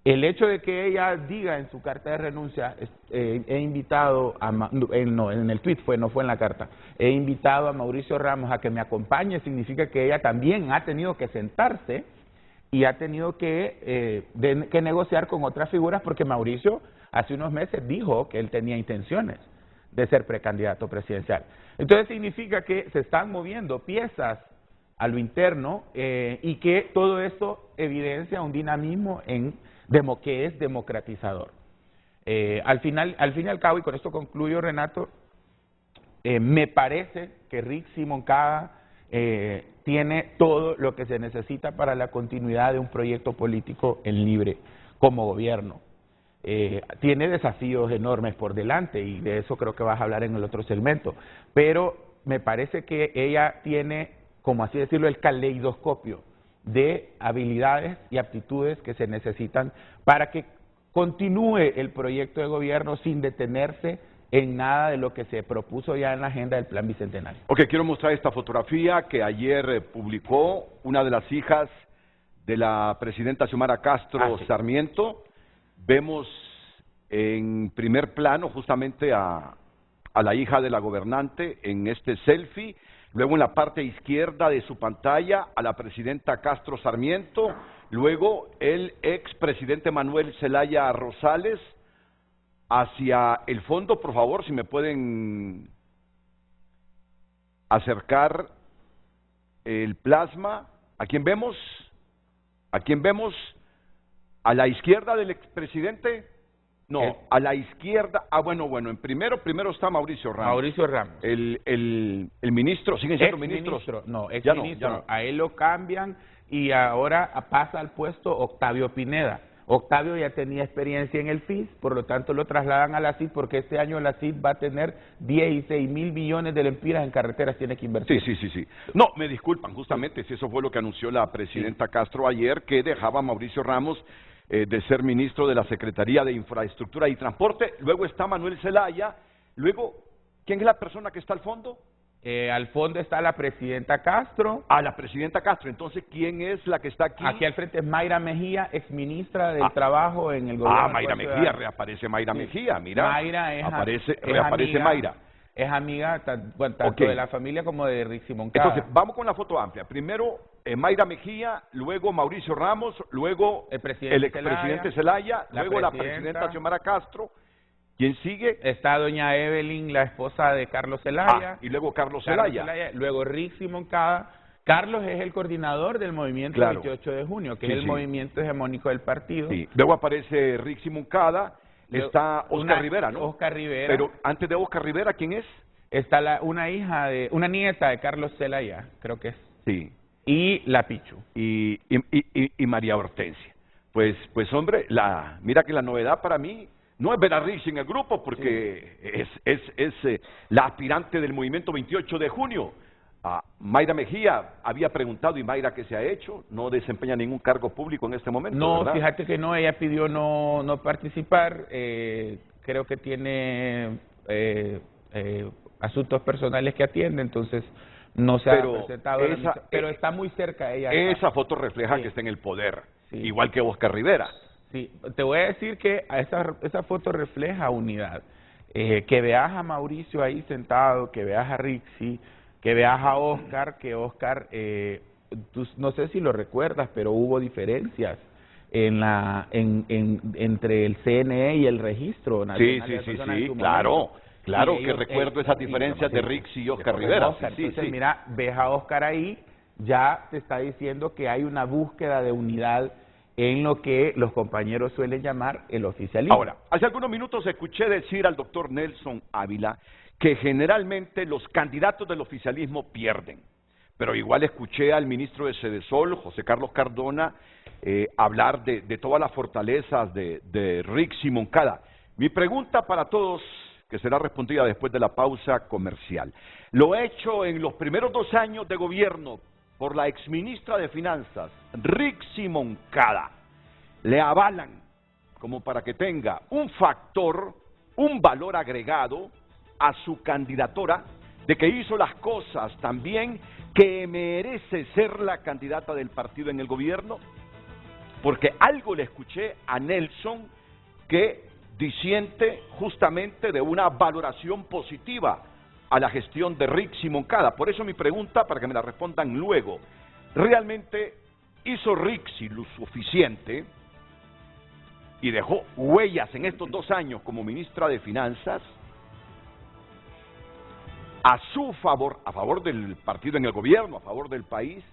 El hecho de que ella diga en su carta de renuncia, he invitado a, en el tweet no fue en la carta, he invitado a Mauricio Ramos a que me acompañe, significa que ella también ha tenido que sentarse y ha tenido que negociar con otras figuras, porque Mauricio hace unos meses dijo que él tenía intenciones de ser precandidato presidencial. Entonces significa que se están moviendo piezas a lo interno y que todo esto evidencia un dinamismo que es democratizador. Al fin y al cabo, y con esto concluyo, Renato, me parece que Rixi Moncada tiene todo lo que se necesita para la continuidad de un proyecto político en Libre como gobierno. Tiene desafíos enormes por delante y de eso creo que vas a hablar en el otro segmento, pero me parece que ella tiene, como así decirlo, el caleidoscopio de habilidades y aptitudes que se necesitan para que continúe el proyecto de gobierno sin detenerse en nada de lo que se propuso ya en la agenda del Plan Bicentenario. Ok, quiero mostrar esta fotografía que ayer publicó una de las hijas de la presidenta Xiomara Castro Sarmiento. Vemos en primer plano justamente a la hija de la gobernante en este selfie. Luego en la parte izquierda de su pantalla a la presidenta Castro Sarmiento, luego el expresidente Manuel Zelaya Rosales. Hacia el fondo, por favor, si me pueden acercar el plasma. ¿A quién vemos? ¿A quién vemos? ¿A la izquierda del expresidente? No, a la izquierda, bueno, en primero está Mauricio Ramos. Mauricio Ramos. El ministro, ¿siguen siendo ministros? No, exministro. No. A él lo cambian y ahora pasa al puesto Octavio Pineda. Octavio ya tenía experiencia en el FIS, por lo tanto lo trasladan a la CID porque este año la CID va a tener 16.000 millones de lempiras en carreteras, tiene que invertir. Sí. No, me disculpan, justamente, si eso fue lo que anunció la presidenta Castro ayer, que dejaba a Mauricio Ramos de ser ministro de la Secretaría de Infraestructura y Transporte. Luego está Manuel Zelaya. Luego, ¿quién es la persona que está al fondo? Al fondo está la presidenta Castro. La presidenta Castro. Entonces, ¿quién es la que está aquí? Aquí al frente es Mayra Mejía, exministra del Trabajo en el gobierno. Mayra Mejía, reaparece Mayra Mejía, mira. Mayra reaparece amiga, Mayra. Es amiga tanto de la familia como de Rixi Moncada. Entonces, vamos con la foto amplia. Primero, Mayra Mejía, luego Mauricio Ramos, luego el expresidente Zelaya, luego la presidenta Xiomara Castro. ¿Quién sigue? Está doña Evelyn, la esposa de Carlos Zelaya. Y luego Carlos Zelaya. Luego Rixi Moncada. Carlos es el coordinador del movimiento 28 de junio, que es el movimiento hegemónico del partido. Sí. Luego aparece Rixi Moncada. Está Oscar Rivera, ¿no? Oscar Rivera. Pero antes de Oscar Rivera, ¿quién es? Está una nieta de Carlos Zelaya, creo que es. Sí. Y la Pichu. Y María Hortensia. Pues hombre, mira que la novedad para mí no es ver a Rixi en el grupo, porque es la aspirante del movimiento 28 de junio. Mayra Mejía había preguntado, y Mayra, ¿qué se ha hecho? No desempeña ningún cargo público en este momento, No, ¿verdad? fíjate que no, ella pidió no participar. Creo que tiene asuntos personales que atiende, entonces no se ha presentado. Pero está muy cerca ella. Esa foto refleja que está en el poder, igual que Oscar Rivera. Sí, te voy a decir que esa foto refleja unidad. Que veas a Mauricio ahí sentado, que veas a Rixi, que veas a Oscar, no sé si lo recuerdas, pero hubo diferencias entre el CNE y el Registro Nacional de Personas en su momento. Claro que recuerdo esas diferencias de Rixi y Oscar Rivera. Entonces, mira, ves a Oscar ahí, ya te está diciendo que hay una búsqueda de unidad en lo que los compañeros suelen llamar el oficialismo. Ahora, hace algunos minutos escuché decir al doctor Nelson Ávila que generalmente los candidatos del oficialismo pierden. Pero igual escuché al ministro de Sedesol, José Carlos Cardona, hablar de todas las fortalezas de Rixi Moncada. Mi pregunta para todos, que será respondida después de la pausa comercial. Lo hecho en los primeros 2 años de gobierno por la exministra de Finanzas, Rixi Moncada, le avalan como para que tenga un factor, un valor agregado a su candidatura, de que hizo las cosas también, que merece ser la candidata del partido en el gobierno, porque algo le escuché a Nelson que disiente justamente de una valoración positiva a la gestión de Rixi Moncada. Por eso mi pregunta, para que me la respondan luego, ¿realmente hizo Rixi lo suficiente y dejó huellas en estos 2 años como ministra de Finanzas a su favor, a favor del partido en el gobierno, a favor del país,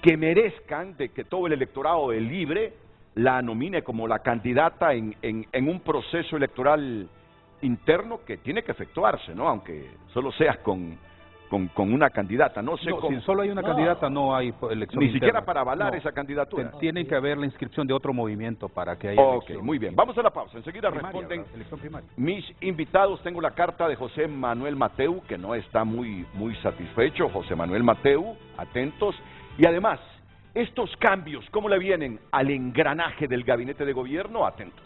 que merezcan de que todo el electorado de Libre la nomine como la candidata en un proceso electoral interno que tiene que efectuarse, ¿no? Aunque solo seas con una candidata. No sé si solo hay una candidata, no hay elección ni interna. Siquiera para avalar esa candidatura. Tiene que haber la inscripción de otro movimiento para que haya elección. Muy bien. Vamos a la pausa. Enseguida responden mis invitados. Tengo la carta de José Manuel Mateu, que no está muy satisfecho. José Manuel Mateu, atentos. Y además, estos cambios, ¿cómo le vienen al engranaje del gabinete de gobierno? Atentos.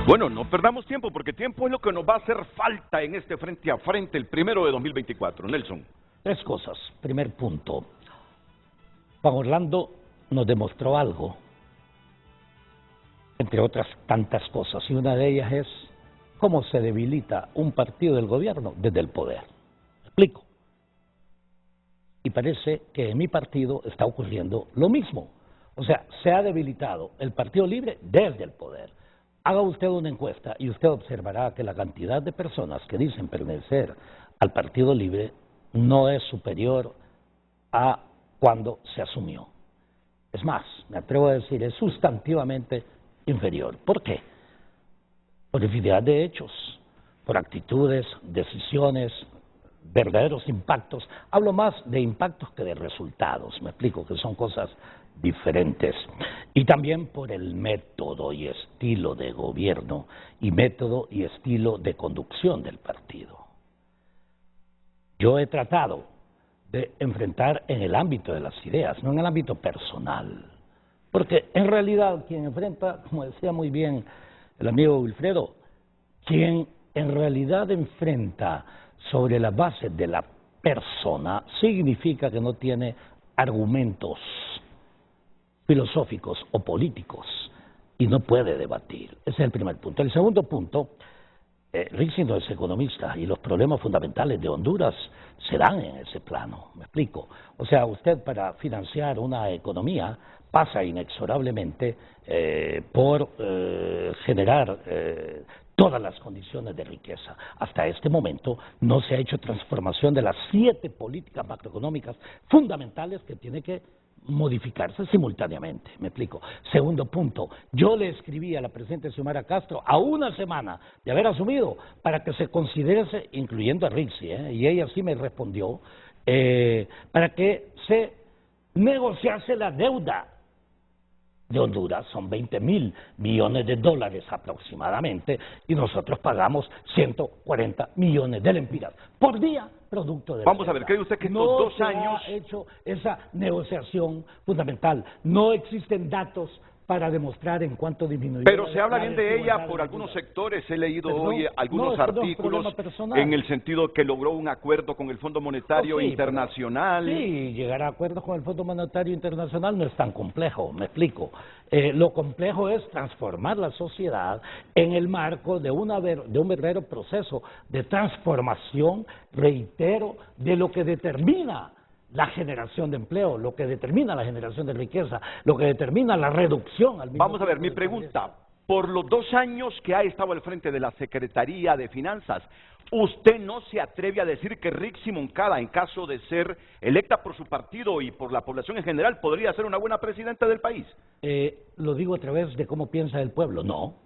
Bueno, no perdamos tiempo, porque tiempo es lo que nos va a hacer falta en este frente a frente, el 1 de 2024. Nelson. 3 cosas. Primer punto. Juan Orlando nos demostró algo, entre otras tantas cosas, y una de ellas es cómo se debilita un partido del gobierno desde el poder. ¿Me explico? Y parece que en mi partido está ocurriendo lo mismo. O sea, se ha debilitado el Partido Libre desde el poder. Haga usted una encuesta y usted observará que la cantidad de personas que dicen pertenecer al Partido Libre no es superior a cuando se asumió. Es más, me atrevo a decir, es sustantivamente inferior. ¿Por qué? Por infinidad de hechos, por actitudes, decisiones, verdaderos impactos. Hablo más de impactos que de resultados, me explico, que son cosas diferentes. Y también por el método y estilo de gobierno y método y estilo de conducción del partido. Yo he tratado de enfrentar en el ámbito de las ideas, no en el ámbito personal. Porque en realidad quien enfrenta, como decía muy bien el amigo Wilfredo, quien en realidad enfrenta sobre la base de la persona significa que no tiene argumentos filosóficos o políticos y no puede debatir. Ese es el primer punto. El segundo punto, Rixi no es economista y los problemas fundamentales de Honduras se dan en ese plano, me explico. O sea, usted para financiar una economía pasa inexorablemente por generar todas las condiciones de riqueza. Hasta este momento no se ha hecho transformación de las 7 políticas macroeconómicas fundamentales que tiene que modificarse simultáneamente, me explico. Segundo punto, yo le escribí a la presidenta Xiomara Castro a una semana de haber asumido para que se considerase, incluyendo a Rixi, y ella sí me respondió, para que se negociase la deuda de Honduras. Son 20.000 millones de dólares aproximadamente, y nosotros pagamos 140 millones de lempiras por día, producto de... Vamos a ver, ¿cree usted que estos 2 años... No se ha hecho esa negociación fundamental, no existen datos para demostrar en cuánto disminuyó. Pero se habla bien de ella desigualdad por en algunos vida. sectores. He leído Perdón, hoy algunos no, es un artículos problema personal. en el sentido que logró un acuerdo con el Fondo Monetario Oh, sí, Internacional. Sí, llegar a acuerdos con el Fondo Monetario Internacional no es tan complejo, me explico. Lo complejo es transformar la sociedad en el marco de un verdadero proceso de transformación, reitero, de lo que determina la generación de empleo, lo que determina la generación de riqueza, lo que determina la reducción al mismo Vamos a ver, tiempo mi de pregunta, por los 2 años que ha estado al frente de la Secretaría de Finanzas, ¿usted no se atreve a decir que Rixi Moncada, en caso de ser electa por su partido y por la población en general, podría ser una buena presidenta del país? Lo digo a través de cómo piensa el pueblo, no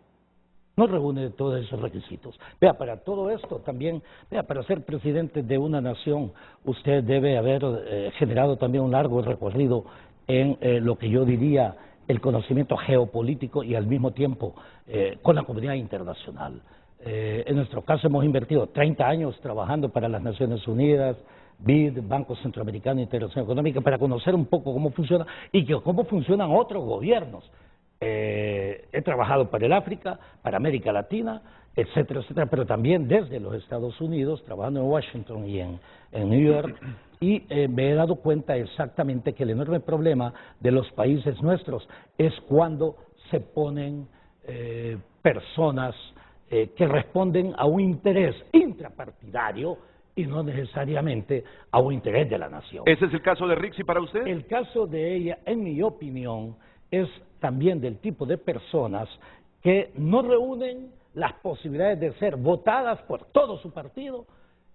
reúne todos esos requisitos. Vea, para todo esto también, vea, para ser presidente de una nación, usted debe haber generado también un largo recorrido en lo que yo diría el conocimiento geopolítico y al mismo tiempo con la comunidad internacional. En nuestro caso hemos invertido 30 años trabajando para las Naciones Unidas, BID, Banco Centroamericano de Integración Económica, para conocer un poco cómo funciona y cómo funcionan otros gobiernos. He trabajado para el África, para América Latina, etcétera, etcétera, pero también desde los Estados Unidos, trabajando en Washington y en New York, y me he dado cuenta exactamente que el enorme problema de los países nuestros es cuando se ponen personas que responden a un interés intrapartidario y no necesariamente a un interés de la nación. ¿Ese es el caso de Rixi para usted? El caso de ella, en mi opinión, es también del tipo de personas que no reúnen las posibilidades de ser votadas por todo su partido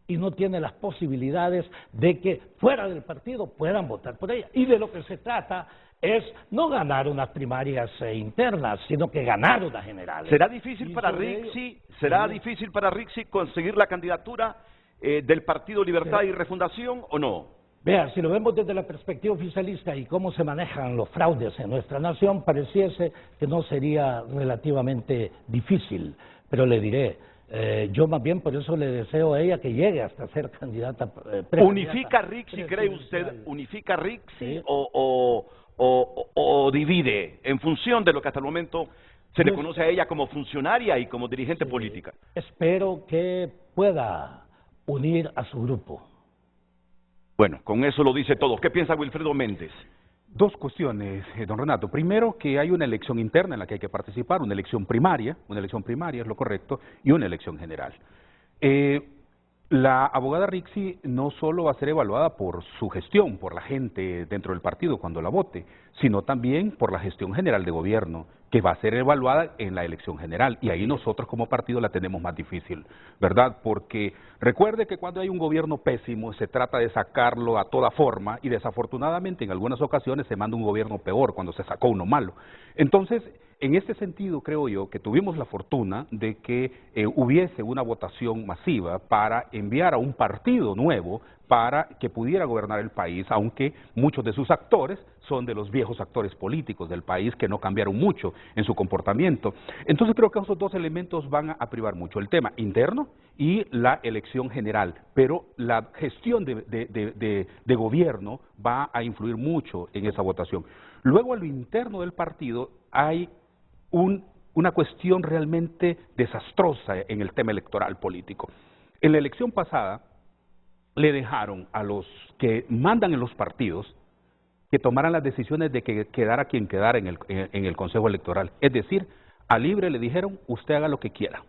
y no tienen las posibilidades de que fuera del partido puedan votar por ella. Y de lo que se trata es no ganar unas primarias internas, sino que ganar unas generales. ¿Será difícil para Rixi, difícil para Rixi conseguir la candidatura del Partido Libertad y Refundación o no? Vea, si lo vemos desde la perspectiva oficialista y cómo se manejan los fraudes en nuestra nación, pareciese que no sería relativamente difícil, pero le diré, yo más bien por eso le deseo a ella que llegue hasta ser candidata precandidata. ¿Unifica Rixi, cree usted, unifica Rixi o divide en función de lo que hasta el momento se le conoce a ella como funcionaria y como dirigente política? Espero que pueda unir a su grupo. Bueno, con eso lo dice todo. ¿Qué piensa Wilfredo Méndez? 2 cuestiones, don Renato. Primero, que hay una elección interna en la que hay que participar, una elección primaria es lo correcto, y una elección general. La abogada Rixi no solo va a ser evaluada por su gestión, por la gente dentro del partido cuando la vote, sino también por la gestión general de gobierno, que va a ser evaluada en la elección general, y ahí nosotros como partido la tenemos más difícil, ¿verdad? Porque recuerde que cuando hay un gobierno pésimo se trata de sacarlo a toda forma, y desafortunadamente en algunas ocasiones se manda un gobierno peor cuando se sacó uno malo. Entonces, en este sentido, creo yo que tuvimos la fortuna de que hubiese una votación masiva para enviar a un partido nuevo para que pudiera gobernar el país, aunque muchos de sus actores son de los viejos actores políticos del país que no cambiaron mucho en su comportamiento. Entonces creo que esos 2 elementos van a privar mucho, el tema interno y la elección general, pero la gestión de gobierno va a influir mucho en esa votación. Luego, a lo interno del partido hay una cuestión realmente desastrosa en el tema electoral político. En la elección pasada le dejaron a los que mandan en los partidos que tomaran las decisiones de que quedara quien quedara en el Consejo Electoral. Es decir, a Libre le dijeron, usted haga lo que quiera,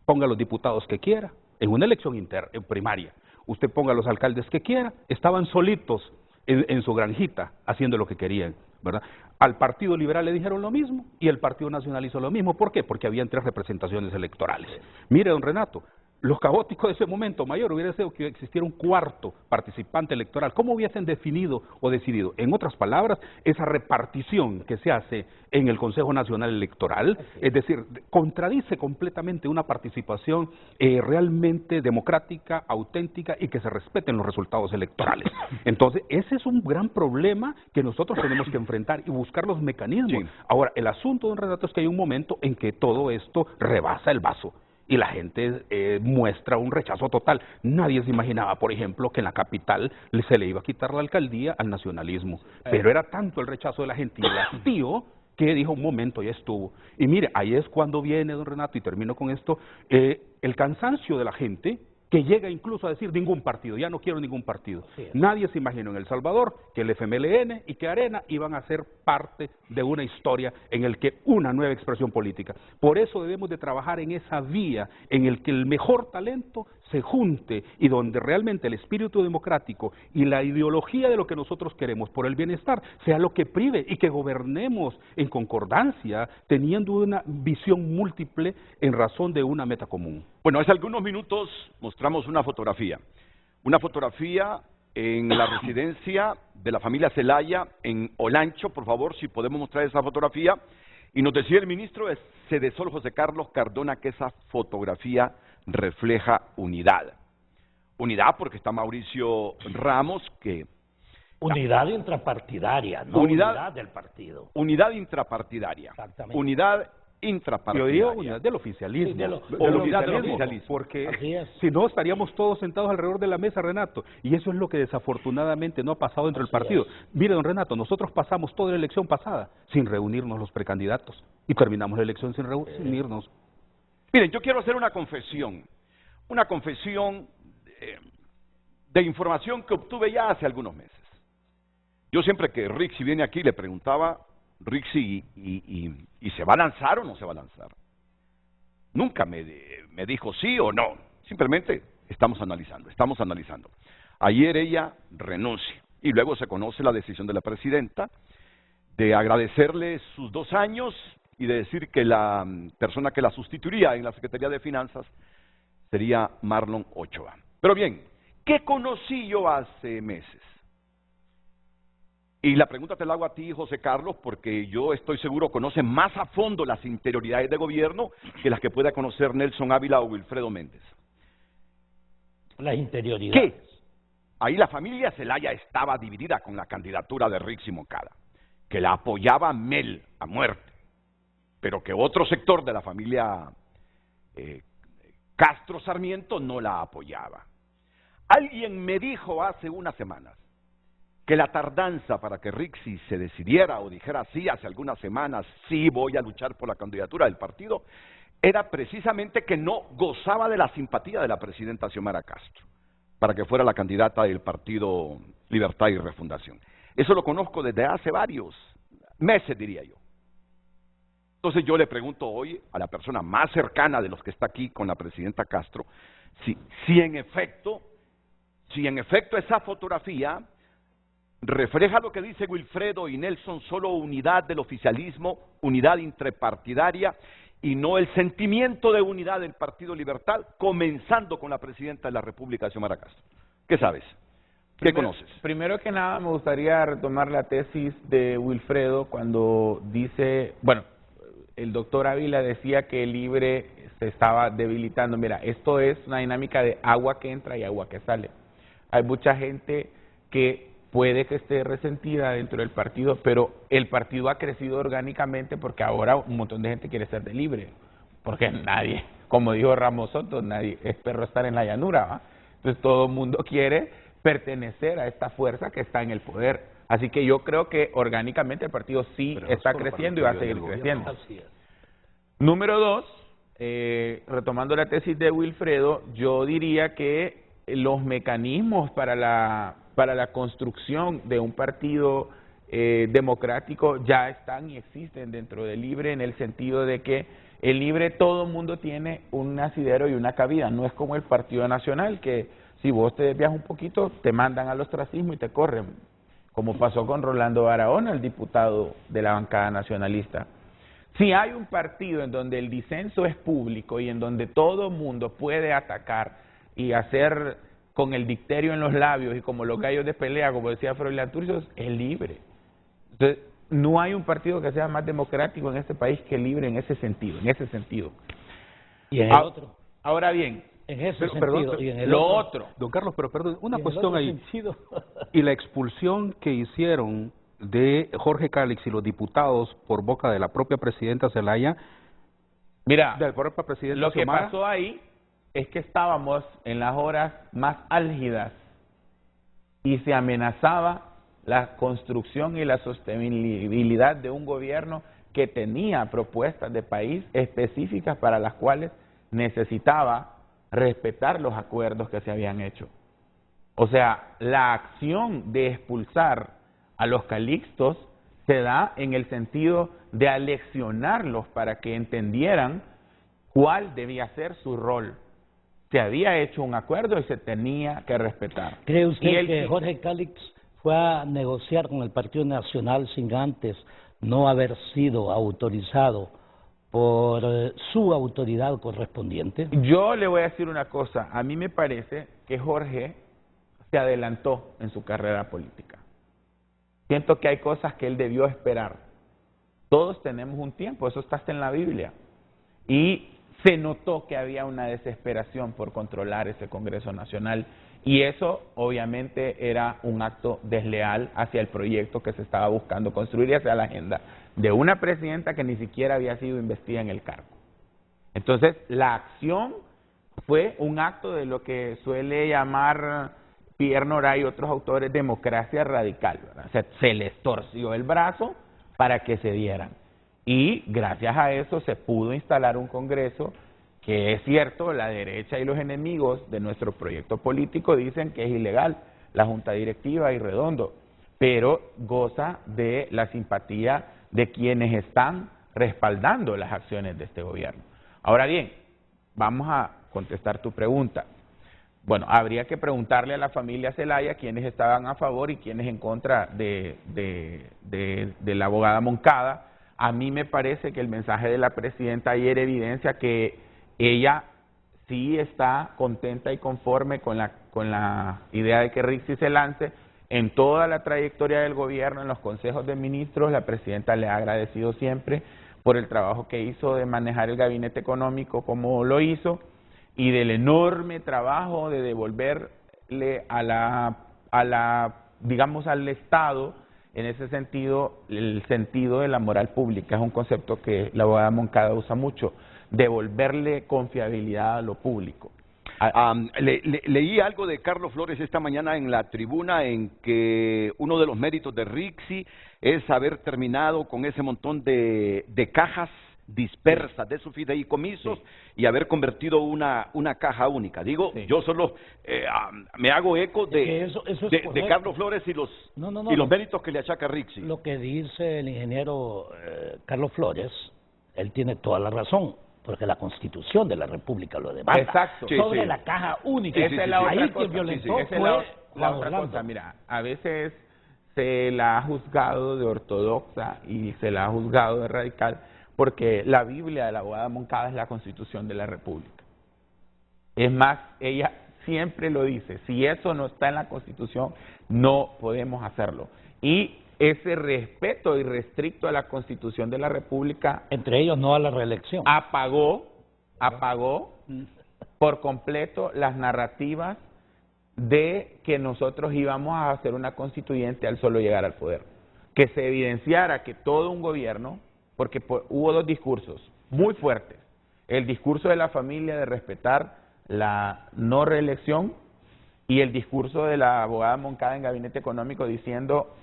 ponga los diputados que quiera, en una elección primaria, usted ponga los alcaldes que quiera, estaban solitos en su granjita haciendo lo que querían, ¿verdad? Al Partido Liberal le dijeron lo mismo y el Partido Nacional hizo lo mismo. ¿Por qué? Porque habían 3 representaciones electorales. Mire, don Renato, lo caótico de ese momento mayor hubiera sido que existiera un 4º participante electoral. ¿Cómo hubiesen definido o decidido? En otras palabras, esa repartición que se hace en el Consejo Nacional Electoral, es decir, contradice completamente una participación realmente democrática, auténtica y que se respeten los resultados electorales. Entonces, ese es un gran problema que nosotros tenemos que enfrentar y buscar los mecanismos. Sí. Ahora, el asunto, don Renato, es que hay un momento en que todo esto rebasa el vaso. Y la gente muestra un rechazo total. Nadie se imaginaba, por ejemplo, que en la capital se le iba a quitar la alcaldía al nacionalismo. Pero era tanto el rechazo de la gente y el hastío que dijo, un momento, ya estuvo. Y mire, ahí es cuando viene, don Renato, y termino con esto, el cansancio de la gente, que llega incluso a decir ningún partido, ya no quiero ningún partido. Nadie se imaginó en El Salvador que el FMLN y que Arena iban a ser parte de una historia en el que una nueva expresión política. Por eso debemos de trabajar en esa vía en el que el mejor talento se junte y donde realmente el espíritu democrático y la ideología de lo que nosotros queremos por el bienestar sea lo que prive y que gobernemos en concordancia teniendo una visión múltiple en razón de una meta común. Bueno, hace algunos minutos mostramos una fotografía en la residencia de la familia Zelaya en Olancho. Por favor, si podemos mostrar esa fotografía. Y nos decía el ministro de Sedesol, José Carlos Cardona, que esa fotografía refleja unidad. Unidad porque está Mauricio Ramos, que... Unidad intrapartidaria, no unidad del partido. Unidad intrapartidaria. Exactamente. Unidad intrapartidaria. Yo digo unidad del oficialismo. Sí, del oficialismo. Porque si no estaríamos todos sentados alrededor de la mesa, Renato. Y eso es lo que desafortunadamente no ha pasado entre el partido. Mire, don Renato, nosotros pasamos toda la elección pasada sin reunirnos los precandidatos. Y terminamos la elección sin reunirnos. Miren, yo quiero hacer una confesión de información que obtuve ya hace algunos meses. Yo siempre que Rixi viene aquí le preguntaba, Rixi, ¿y se va a lanzar o no se va a lanzar? Nunca me dijo sí o no, simplemente estamos analizando. Ayer ella renuncia y luego se conoce la decisión de la presidenta de agradecerle sus 2 años y de decir que la persona que la sustituiría en la Secretaría de Finanzas sería Marlon Ochoa. Pero bien, ¿qué conocí yo hace meses? Y la pregunta te la hago a ti, José Carlos, porque yo estoy seguro conoce más a fondo las interioridades de gobierno que las que pueda conocer Nelson Ávila o Wilfredo Méndez. Las interioridades. ¿Qué? Ahí la familia Zelaya estaba dividida con la candidatura de Rixi Moncada, que la apoyaba Mel a muerte, pero que otro sector de la familia Castro Sarmiento no la apoyaba. Alguien me dijo hace unas semanas que la tardanza para que Rixi se decidiera o dijera sí hace algunas semanas, sí voy a luchar por la candidatura del partido, era precisamente que no gozaba de la simpatía de la presidenta Xiomara Castro para que fuera la candidata del Partido Libertad y Refundación. Eso lo conozco desde hace varios meses, diría yo. Entonces yo le pregunto hoy a la persona más cercana de los que está aquí con la presidenta Castro, si en efecto esa fotografía refleja lo que dice Wilfredo y Nelson, solo unidad del oficialismo, unidad intrapartidaria y no el sentimiento de unidad del Partido Libertad, comenzando con la presidenta de la República, Xiomara Castro. ¿Qué sabes? ¿Qué conoces? Primero que nada me gustaría retomar la tesis de Wilfredo cuando dice, bueno, el doctor Ávila decía que el Libre se estaba debilitando. Mira, esto es una dinámica de agua que entra y agua que sale. Hay mucha gente que puede que esté resentida dentro del partido, pero el partido ha crecido orgánicamente porque ahora un montón de gente quiere ser de Libre, porque nadie, como dijo Ramos Soto, nadie es perro estar en la llanura, ¿va? Entonces todo el mundo quiere pertenecer a esta fuerza que está en el poder. Así que yo creo que orgánicamente el partido sí está creciendo y va a seguir creciendo. Número 2, retomando la tesis de Wilfredo, yo diría que los mecanismos para la construcción de un partido democrático ya están y existen dentro del Libre, en el sentido de que el Libre todo el mundo tiene un asidero y una cabida, no es como el Partido Nacional, que si vos te desvías un poquito te mandan al ostracismo y te corren, como pasó con Rolando Barahona, el diputado de la bancada nacionalista. Si hay un partido en donde el disenso es público y en donde todo el mundo puede atacar y hacer con el dicterio en los labios y como los gallos de pelea, como decía Froilán Turcios, es Libre. Entonces, no hay un partido que sea más democrático en este país que Libre en ese sentido, Y en el otro. Ahora bien, en ese sentido, perdón, y en el lo otro. Don Carlos, pero perdón, una Y en el cuestión otro ahí. sentido. Y la expulsión que hicieron de Jorge Cálix y los diputados por boca de la propia presidenta Zelaya, mira, de la propia presidenta lo que Xiomara, pasó ahí es que estábamos en las horas más álgidas y se amenazaba la construcción y la sostenibilidad de un gobierno que tenía propuestas de país específicas para las cuales necesitaba respetar los acuerdos que se habían hecho. O sea, la acción de expulsar a los calixtos se da en el sentido de aleccionarlos para que entendieran cuál debía ser su rol. Se había hecho un acuerdo y se tenía que respetar. ¿Cree usted que Jorge Calix fue a negociar con el Partido Nacional sin antes no haber sido autorizado por su autoridad correspondiente? Yo le voy a decir una cosa. A mí me parece que Jorge se adelantó en su carrera política. Siento que hay cosas que él debió esperar. Todos tenemos un tiempo, eso está hasta en la Biblia. Y se notó que había una desesperación por controlar ese Congreso Nacional y eso obviamente era un acto desleal hacia el proyecto que se estaba buscando construir y hacia la agenda de una presidenta que ni siquiera había sido investida en el cargo. Entonces, la acción fue un acto de lo que suele llamar Pierre Nora y otros autores democracia radical, ¿verdad? O sea, se les torció el brazo para que se dieran. Y gracias a eso se pudo instalar un Congreso que, es cierto, la derecha y los enemigos de nuestro proyecto político dicen que es ilegal, la Junta Directiva y Redondo, pero goza de la simpatía de quienes están respaldando las acciones de este gobierno. Ahora bien, vamos a contestar tu pregunta. Bueno, habría que preguntarle a la familia Zelaya quiénes estaban a favor y quiénes en contra de la abogada Moncada. A mí me parece que el mensaje de la presidenta ayer evidencia que ella sí está contenta y conforme con la idea de que Rixi se lance. En toda la trayectoria del gobierno, en los consejos de ministros, la presidenta le ha agradecido siempre por el trabajo que hizo de manejar el gabinete económico como lo hizo y del enorme trabajo de devolverle digamos, al Estado, en ese sentido, el sentido de la moral pública. Es un concepto que la abogada Moncada usa mucho, devolverle confiabilidad a lo público. Leí algo de Carlos Flores esta mañana en la tribuna en que uno de los méritos de Rixi es haber terminado con ese montón de cajas dispersas de sus fideicomisos y haber convertido una caja única. Digo, yo solo me hago eco de Carlos Flores y los méritos que le achaca Rixi. Lo que dice el ingeniero Carlos Flores, él tiene toda la razón, porque la Constitución de la República lo demanda. Exacto. Sobre la caja única. Esa es la Ahí otra quien cosa. violentó Esa es fue la otra cosa. Mira, a veces se la ha juzgado de ortodoxa y se la ha juzgado de radical, porque la Biblia de la abogada Moncada es la Constitución de la República. Es más, ella siempre lo dice, si eso no está en la Constitución, no podemos hacerlo. Y ese respeto irrestricto a la Constitución de la República, entre ellos no a la reelección, apagó por completo las narrativas de que nosotros íbamos a hacer una constituyente al solo llegar al poder. Que se evidenciara que todo un gobierno, porque hubo dos discursos muy fuertes, el discurso de la familia de respetar la no reelección y el discurso de la abogada Moncada en Gabinete Económico diciendo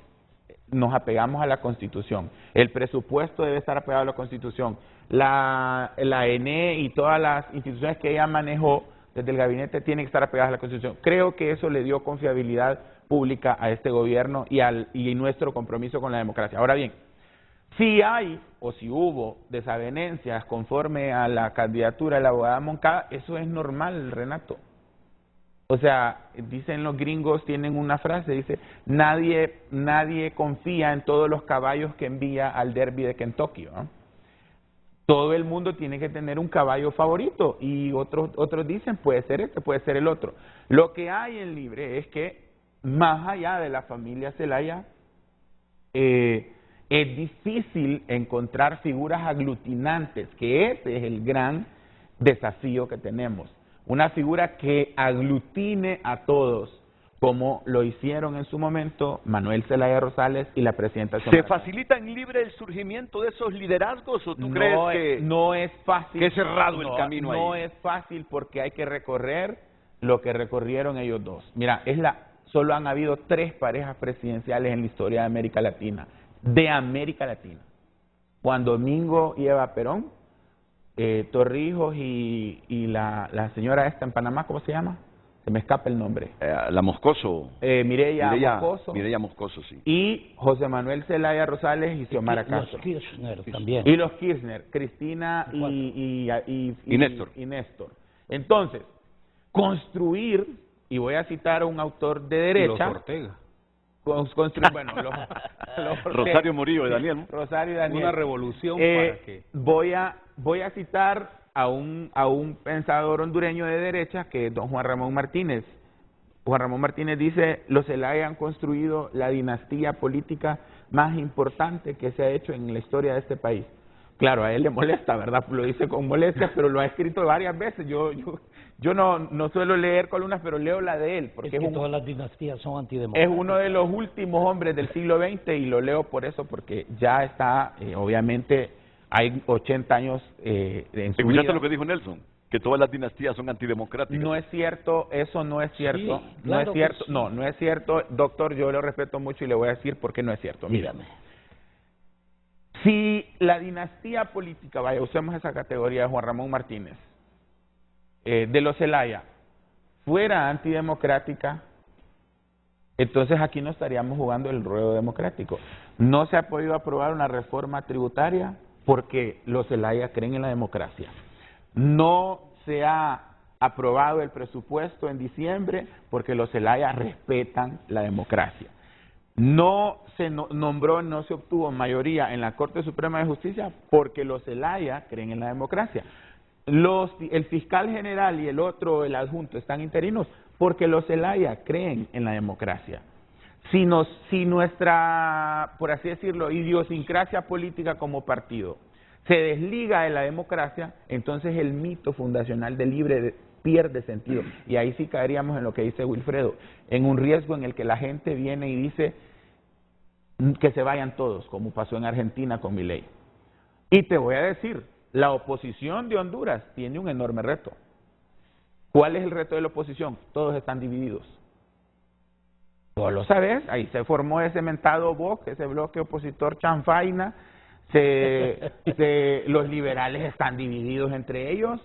nos apegamos a la Constitución, el presupuesto debe estar apegado a la Constitución, la ENE y todas las instituciones que ella manejó desde el gabinete tienen que estar apegadas a la Constitución. Creo que eso le dio confiabilidad pública a este gobierno y nuestro compromiso con la democracia. Ahora bien, si hay o si hubo desavenencias conforme a la candidatura de la abogada Moncada, eso es normal, Renato. O sea, dicen los gringos, tienen una frase, dice, nadie confía en todos los caballos que envía al derby de Kentucky, ¿no? Todo el mundo tiene que tener un caballo favorito y otros dicen, puede ser este, puede ser el otro. Lo que hay en Libre es que, más allá de la familia Zelaya, es difícil encontrar figuras aglutinantes, que ese es el gran desafío que tenemos. Una figura que aglutine a todos, como lo hicieron en su momento Manuel Zelaya Rosales y la presidenta Xiomara. ¿Se facilita en Libre el surgimiento de esos liderazgos o tú crees que no es fácil? Que es cerrado el camino ahí. No es fácil porque hay que recorrer lo que recorrieron ellos dos. Mira, solo han habido 3 parejas presidenciales en la historia de América Latina. Juan Domingo y Eva Perón, Torrijos y la señora esta en Panamá, ¿cómo se llama? Se me escapa el nombre. La Moscoso. Mireya Moscoso. Mireya Moscoso, sí. Y José Manuel Zelaya Rosales y Xiomara Castro. Los Kirchner también. Y los Kirchner, Cristina y Néstor. Entonces, construir, y voy a citar a un autor de derecha. Los Ortega. Construir, bueno, Rosario Murillo y Daniel, ¿no? Rosario y Daniel. Una revolución para que... Voy a citar a un pensador hondureño de derecha, que es don Juan Ramón Martínez. Juan Ramón Martínez dice: los Zelaya han construido la dinastía política más importante que se ha hecho en la historia de este país. Claro, a él le molesta, ¿verdad? Lo dice con molestia, pero lo ha escrito varias veces. Yo no suelo leer columnas, pero leo la de él. Porque es que todas las dinastías son antidemocráticas. Es uno de los últimos hombres del siglo XX y lo leo por eso, porque ya está, obviamente, hay 80 años en su vida. ¿Escuchaste lo que dijo Nelson? Que todas las dinastías son antidemocráticas. No es cierto, eso no es cierto. Sí, no claro es cierto, sí. no es cierto. Doctor, yo lo respeto mucho y le voy a decir por qué no es cierto. Dígame. Si la dinastía política, vaya, usemos esa categoría de Juan Ramón Martínez, de los Zelaya, fuera antidemocrática, entonces aquí no estaríamos jugando el ruedo democrático. No se ha podido aprobar una reforma tributaria porque los Zelaya creen en la democracia. No se ha aprobado el presupuesto en diciembre porque los Zelaya respetan la democracia. No se nombró, no se obtuvo mayoría en la Corte Suprema de Justicia porque los Zelaya creen en la democracia. El fiscal general y el adjunto, están interinos porque los Zelaya creen en la democracia. Si nuestra, por así decirlo, idiosincrasia política como partido se desliga de la democracia, entonces el mito fundacional del libre pierde sentido. Y ahí sí caeríamos en lo que dice Wilfredo, en un riesgo en el que la gente viene y dice que se vayan todos, como pasó en Argentina con Milei. Y te voy a decir, la oposición de Honduras tiene un enorme reto. ¿Cuál es el reto de la oposición? Todos están divididos. Vos lo sabés, ahí se formó ese mentado BOC, ese bloque opositor chanfaina, los liberales están divididos entre ellos,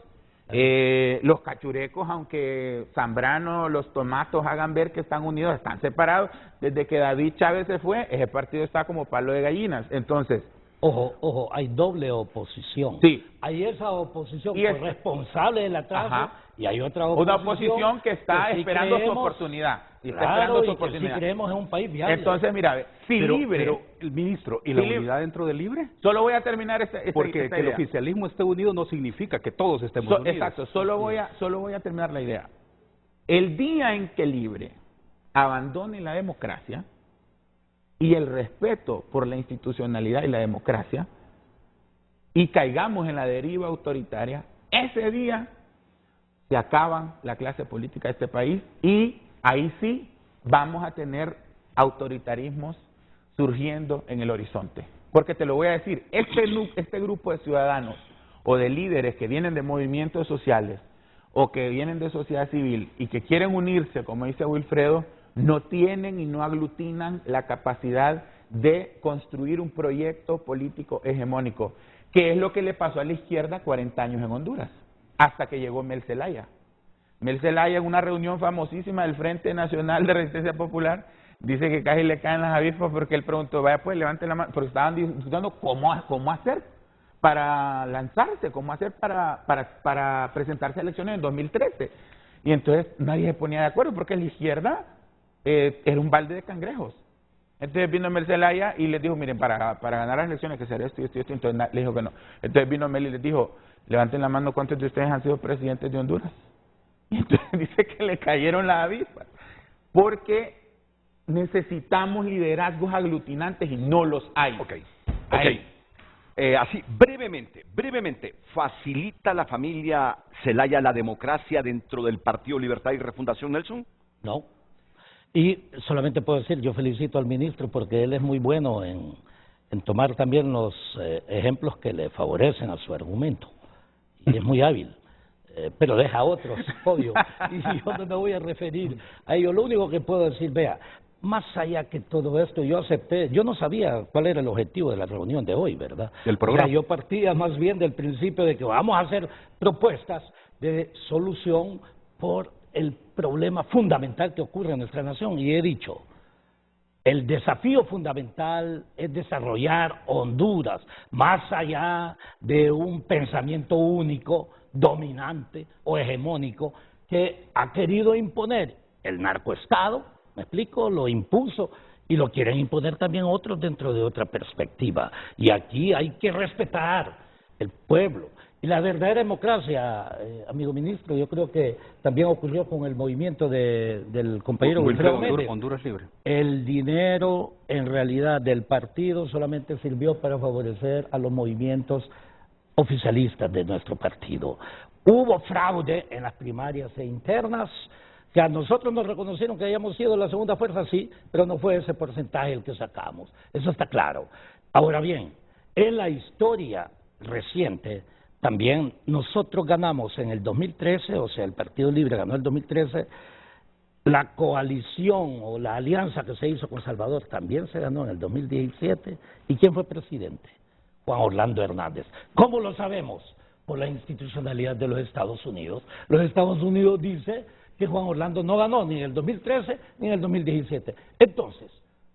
los cachurecos, aunque Zambrano, los tomatos hagan ver que están unidos, están separados. Desde que David Chávez se fue, ese partido está como palo de gallinas. Entonces, ojo, hay doble oposición. Sí. Hay esa oposición Y que es responsable del atraso. Ajá. Y hay otra una oposición que está que sí esperando su creemos, oportunidad. Y está claro, esperando su y que oportunidad. sí creemos en un país viable. Entonces, mira, si libre... Pero el ministro, ¿y si la libre- unidad dentro del libre? Solo voy a terminar Porque esta que el idea. oficialismo esté unido no significa que todos estemos unidos. Exacto, solo voy a terminar la idea. El día en que Libre abandone la democracia y el respeto por la institucionalidad y la democracia y caigamos en la deriva autoritaria, ese día se acaba la clase política de este país y ahí sí vamos a tener autoritarismos surgiendo en el horizonte. Porque te lo voy a decir, este grupo de ciudadanos o de líderes que vienen de movimientos sociales o que vienen de sociedad civil y que quieren unirse, como dice Wilfredo, no tienen y no aglutinan la capacidad de construir un proyecto político hegemónico, que es lo que le pasó a la izquierda 40 años en Honduras, hasta que llegó Mel Zelaya. Mel Zelaya, en una reunión famosísima del Frente Nacional de Resistencia Popular, dice que casi le caen las avispas porque él preguntó, vaya pues, levante la mano, porque estaban discutiendo cómo hacer para lanzarse, cómo hacer para presentarse a elecciones en 2013. Y entonces nadie se ponía de acuerdo porque la izquierda era un balde de cangrejos. Entonces vino Mel Zelaya y les dijo, miren, para ganar las elecciones que se hará esto y esto y esto. Entonces le dijo que no. Entonces vino Mel y les dijo, levanten la mano, ¿cuántos de ustedes han sido presidentes de Honduras? Y entonces dice que le cayeron las avispas, porque necesitamos liderazgos aglutinantes y no los hay. Ok. Hay. Así, brevemente, ¿facilita la familia Zelaya la democracia dentro del Partido Libertad y Refundación, Nelson? No. Y solamente puedo decir, yo felicito al ministro porque él es muy bueno en tomar también los ejemplos que le favorecen a su argumento. Y es muy hábil. Pero deja a otros, obvio. Y yo no me voy a referir a ello. Lo único que puedo decir, vea, más allá que todo esto, yo acepté, yo no sabía cuál era el objetivo de la reunión de hoy, ¿verdad? Del programa. O sea, yo partía más bien del principio de que vamos a hacer propuestas de solución por el problema fundamental que ocurre en nuestra nación. Y he dicho, el desafío fundamental es desarrollar Honduras más allá de un pensamiento único, dominante o hegemónico que ha querido imponer el narcoestado, me explico, lo impuso y lo quieren imponer también otros dentro de otra perspectiva. Y aquí hay que respetar el pueblo. Y la verdadera democracia, amigo ministro, yo creo que también ocurrió con el movimiento del compañero Wilfredo Méndez. Honduras Libre. El dinero, en realidad, del partido solamente sirvió para favorecer a los movimientos oficialistas de nuestro partido. Hubo fraude en las primarias e internas, que a nosotros nos reconocieron que hayamos sido la segunda fuerza, sí, pero no fue ese porcentaje el que sacamos. Eso está claro. Ahora bien, en la historia reciente, también nosotros ganamos en el 2013, o sea, el Partido Libre ganó el 2013, la coalición o la alianza que se hizo con Salvador también se ganó en el 2017. ¿Y quién fue presidente? Juan Orlando Hernández. ¿Cómo lo sabemos? Por la institucionalidad de los Estados Unidos. Los Estados Unidos dice que Juan Orlando no ganó ni en el 2013 ni en el 2017. Entonces,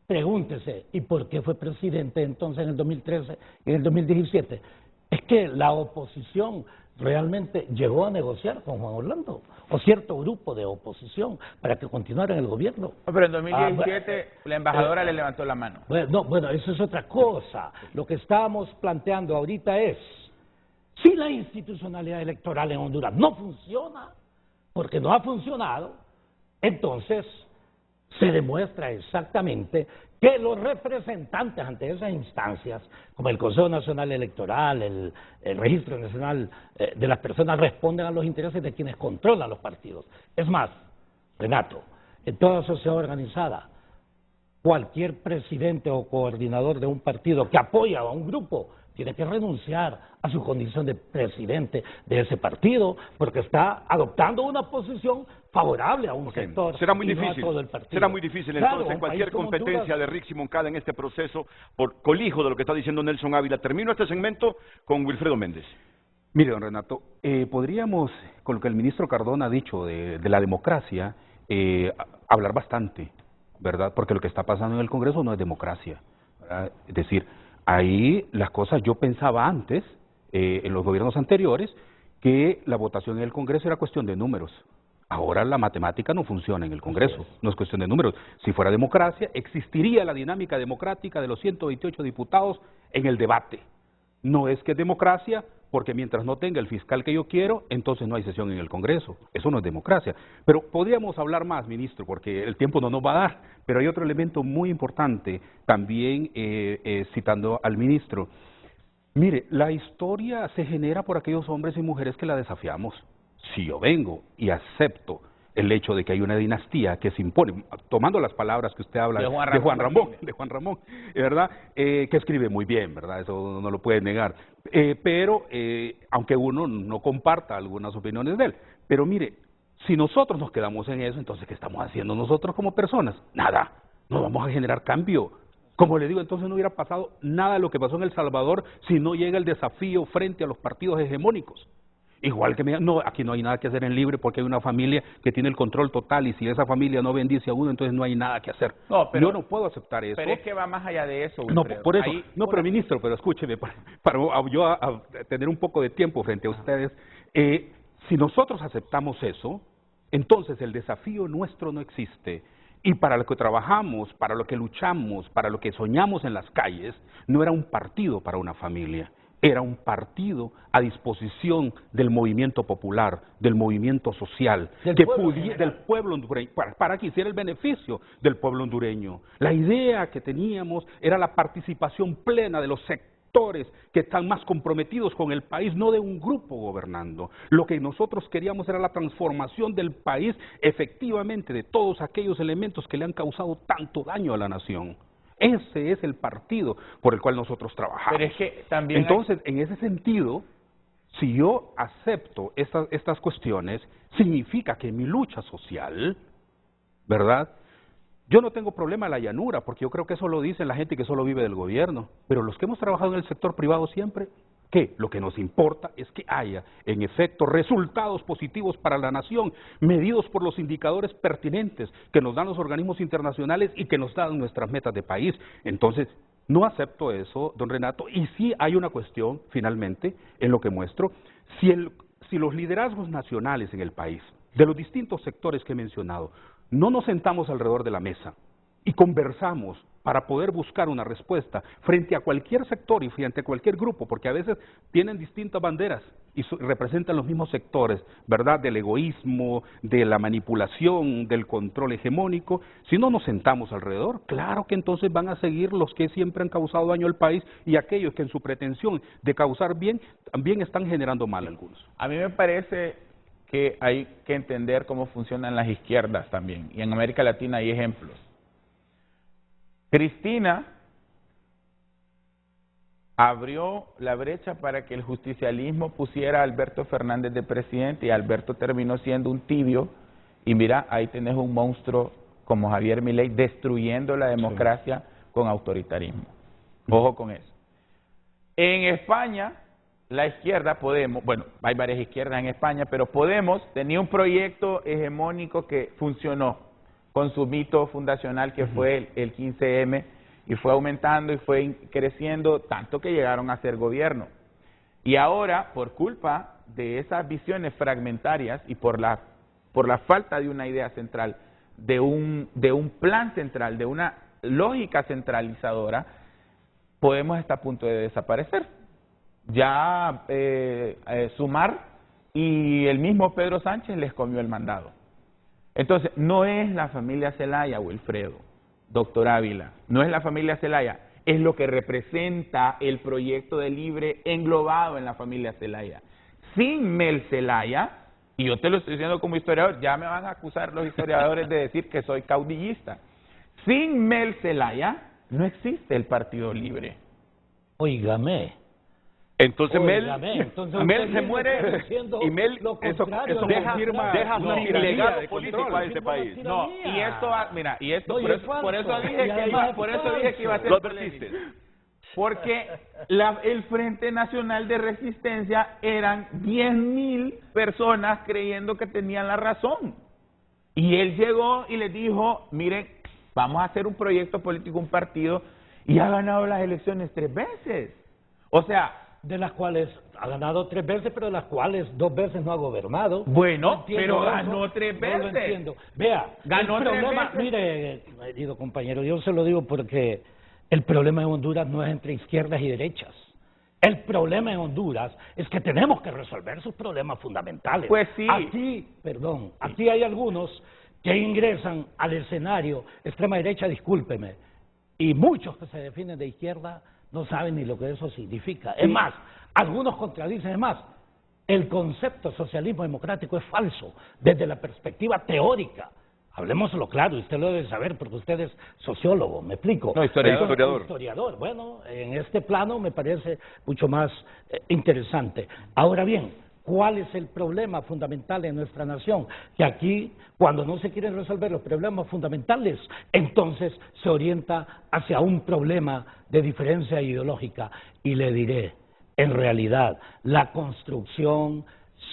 pregúntese, ¿y por qué fue presidente entonces en el 2013 y en el 2017? Es que la oposición realmente llegó a negociar con Juan Orlando, o cierto grupo de oposición, para que continuara en el gobierno. Pero en 2017 la embajadora le levantó la mano. Bueno, eso es otra cosa. Lo que estamos planteando ahorita es, si la institucionalidad electoral en Honduras no funciona, porque no ha funcionado, entonces se demuestra exactamente que los representantes ante esas instancias, como el Consejo Nacional Electoral, el Registro Nacional de las Personas, responden a los intereses de quienes controlan los partidos. Es más, Renato, en toda sociedad organizada, cualquier presidente o coordinador de un partido que apoya a un grupo tiene que renunciar a su condición de presidente de ese partido porque está adoptando una posición favorable a un sector. Será muy y difícil, no a todo el partido. será muy difícil Claro, entonces cualquier competencia Honduras, de Rixi Moncada en este proceso, por colijo de lo que está diciendo Nelson Ávila. Termino este segmento con Wilfredo Méndez. Mire, don Renato, podríamos, con lo que el ministro Cardona ha dicho de la democracia, hablar bastante, ¿verdad? Porque lo que está pasando en el Congreso no es democracia, ¿verdad? Es decir, ahí las cosas, yo pensaba antes, en los gobiernos anteriores, que la votación en el Congreso era cuestión de números. Ahora la matemática no funciona en el Congreso, no es cuestión de números. Si fuera democracia, existiría la dinámica democrática de los 128 diputados en el debate. No es que es democracia, porque mientras no tenga el fiscal que yo quiero, entonces no hay sesión en el Congreso. Eso no es democracia. Pero podríamos hablar más, ministro, porque el tiempo no nos va a dar. Pero hay otro elemento muy importante, también citando al ministro. Mire, la historia se genera por aquellos hombres y mujeres que la desafiamos. Si yo vengo y acepto el hecho de que hay una dinastía que se impone, tomando las palabras que usted habla de Juan Ramón, ¿verdad? Que escribe muy bien, ¿verdad? Eso no lo puede negar. Pero, aunque uno no comparta algunas opiniones de él, pero mire, si nosotros nos quedamos en eso, entonces, ¿qué estamos haciendo nosotros como personas? Nada, no vamos a generar cambio. Como le digo, entonces no hubiera pasado nada de lo que pasó en El Salvador si no llega el desafío frente a los partidos hegemónicos. Igual que no, aquí no hay nada que hacer en Libre porque hay una familia que tiene el control total y si esa familia no bendice a uno, entonces no hay nada que hacer. No, pero, yo no puedo aceptar eso. Pero es que va más allá de eso, No, Wilfredo. por eso. No, pero ministro, pero escúcheme, para yo a tener un poco de tiempo frente a ustedes, si nosotros aceptamos eso, entonces el desafío nuestro no existe. Y para lo que trabajamos, para lo que luchamos, para lo que soñamos en las calles, no era un partido para una familia. Era un partido a disposición del movimiento popular, del movimiento social, del pueblo hondureño, para que hiciera el beneficio del pueblo hondureño. La idea que teníamos era la participación plena de los sectores que están más comprometidos con el país, no de un grupo gobernando. Lo que nosotros queríamos era la transformación del país, efectivamente, de todos aquellos elementos que le han causado tanto daño a la nación. Ese es el partido por el cual nosotros trabajamos. Pero es que también entonces, en ese sentido, si yo acepto estas cuestiones, significa que mi lucha social, ¿verdad?, Yo no tengo problema en la llanura, porque yo creo que eso lo dicen la gente que solo vive del gobierno, pero los que hemos trabajado en el sector privado siempre, ¿qué? Lo que nos importa es que haya, en efecto, resultados positivos para la nación, medidos por los indicadores pertinentes que nos dan los organismos internacionales y que nos dan nuestras metas de país. Entonces, no acepto eso, don Renato, y sí hay una cuestión, finalmente, en lo que muestro, si los liderazgos nacionales en el país, de los distintos sectores que he mencionado, no nos sentamos alrededor de la mesa y conversamos para poder buscar una respuesta frente a cualquier sector y frente a cualquier grupo, porque a veces tienen distintas banderas y representan los mismos sectores, ¿verdad? Del egoísmo, de la manipulación, del control hegemónico. Si no nos sentamos alrededor, claro que entonces van a seguir los que siempre han causado daño al país y aquellos que en su pretensión de causar bien, también están generando mal algunos. A mí me parece que hay que entender cómo funcionan las izquierdas también, y en América Latina hay ejemplos. Cristina abrió la brecha para que el justicialismo pusiera a Alberto Fernández de presidente, y Alberto terminó siendo un tibio, y mira, ahí tenés un monstruo como Javier Milei destruyendo la democracia con autoritarismo. Ojo con eso. En España, la izquierda, Podemos, bueno, hay varias izquierdas en España, pero Podemos tenía un proyecto hegemónico que funcionó con su mito fundacional que fue el 15M, y fue aumentando y fue creciendo tanto que llegaron a ser gobierno. Y ahora, por culpa de esas visiones fragmentarias y por la falta de una idea central, de un plan central, de una lógica centralizadora, Podemos está a punto de desaparecer. Ya Sumar y el mismo Pedro Sánchez les comió el mandado. Entonces, no es la familia Zelaya, Wilfredo, doctor Ávila, no es la familia Zelaya, es lo que representa el proyecto de Libre englobado en la familia Zelaya. Sin Mel Zelaya, y yo te lo estoy diciendo como historiador, ya me van a acusar los historiadores de decir que soy caudillista. Sin Mel Zelaya no existe el Partido Libre. Óigame. Entonces Mel se muere y Mel eso deja un legado político a ese país. No, y esto, mira, y esto, por eso dije que iba a ser polémico. Porque el Frente Nacional de Resistencia eran 10.000 personas creyendo que tenían la razón. Y él llegó y les dijo, miren, vamos a hacer un proyecto político, un partido, y ha ganado las elecciones 3 veces. O sea, de las cuales ha ganado 3 veces, pero de las cuales 2 veces no ha gobernado. Bueno, pero ganó 3 veces. No lo entiendo. Vea, ganó el problema, 3 veces. mire, querido compañero, yo se lo digo porque el problema en Honduras no es entre izquierdas y derechas. El problema en Honduras es que tenemos que resolver sus problemas fundamentales. Pues sí. Aquí hay algunos que ingresan al escenario extrema derecha, discúlpeme, y muchos que se definen de izquierda no saben ni lo que eso significa. Es más, algunos contradicen, es más, el concepto socialismo democrático es falso desde la perspectiva teórica. Hablemoslo claro, usted lo debe saber porque usted es sociólogo, ¿me explico? No, historiador. Historiador. Bueno, en este plano me parece mucho más interesante. Ahora bien, ¿cuál es el problema fundamental en nuestra nación? Que aquí, cuando no se quieren resolver los problemas fundamentales, entonces se orienta hacia un problema de diferencia ideológica. Y le diré, en realidad, la construcción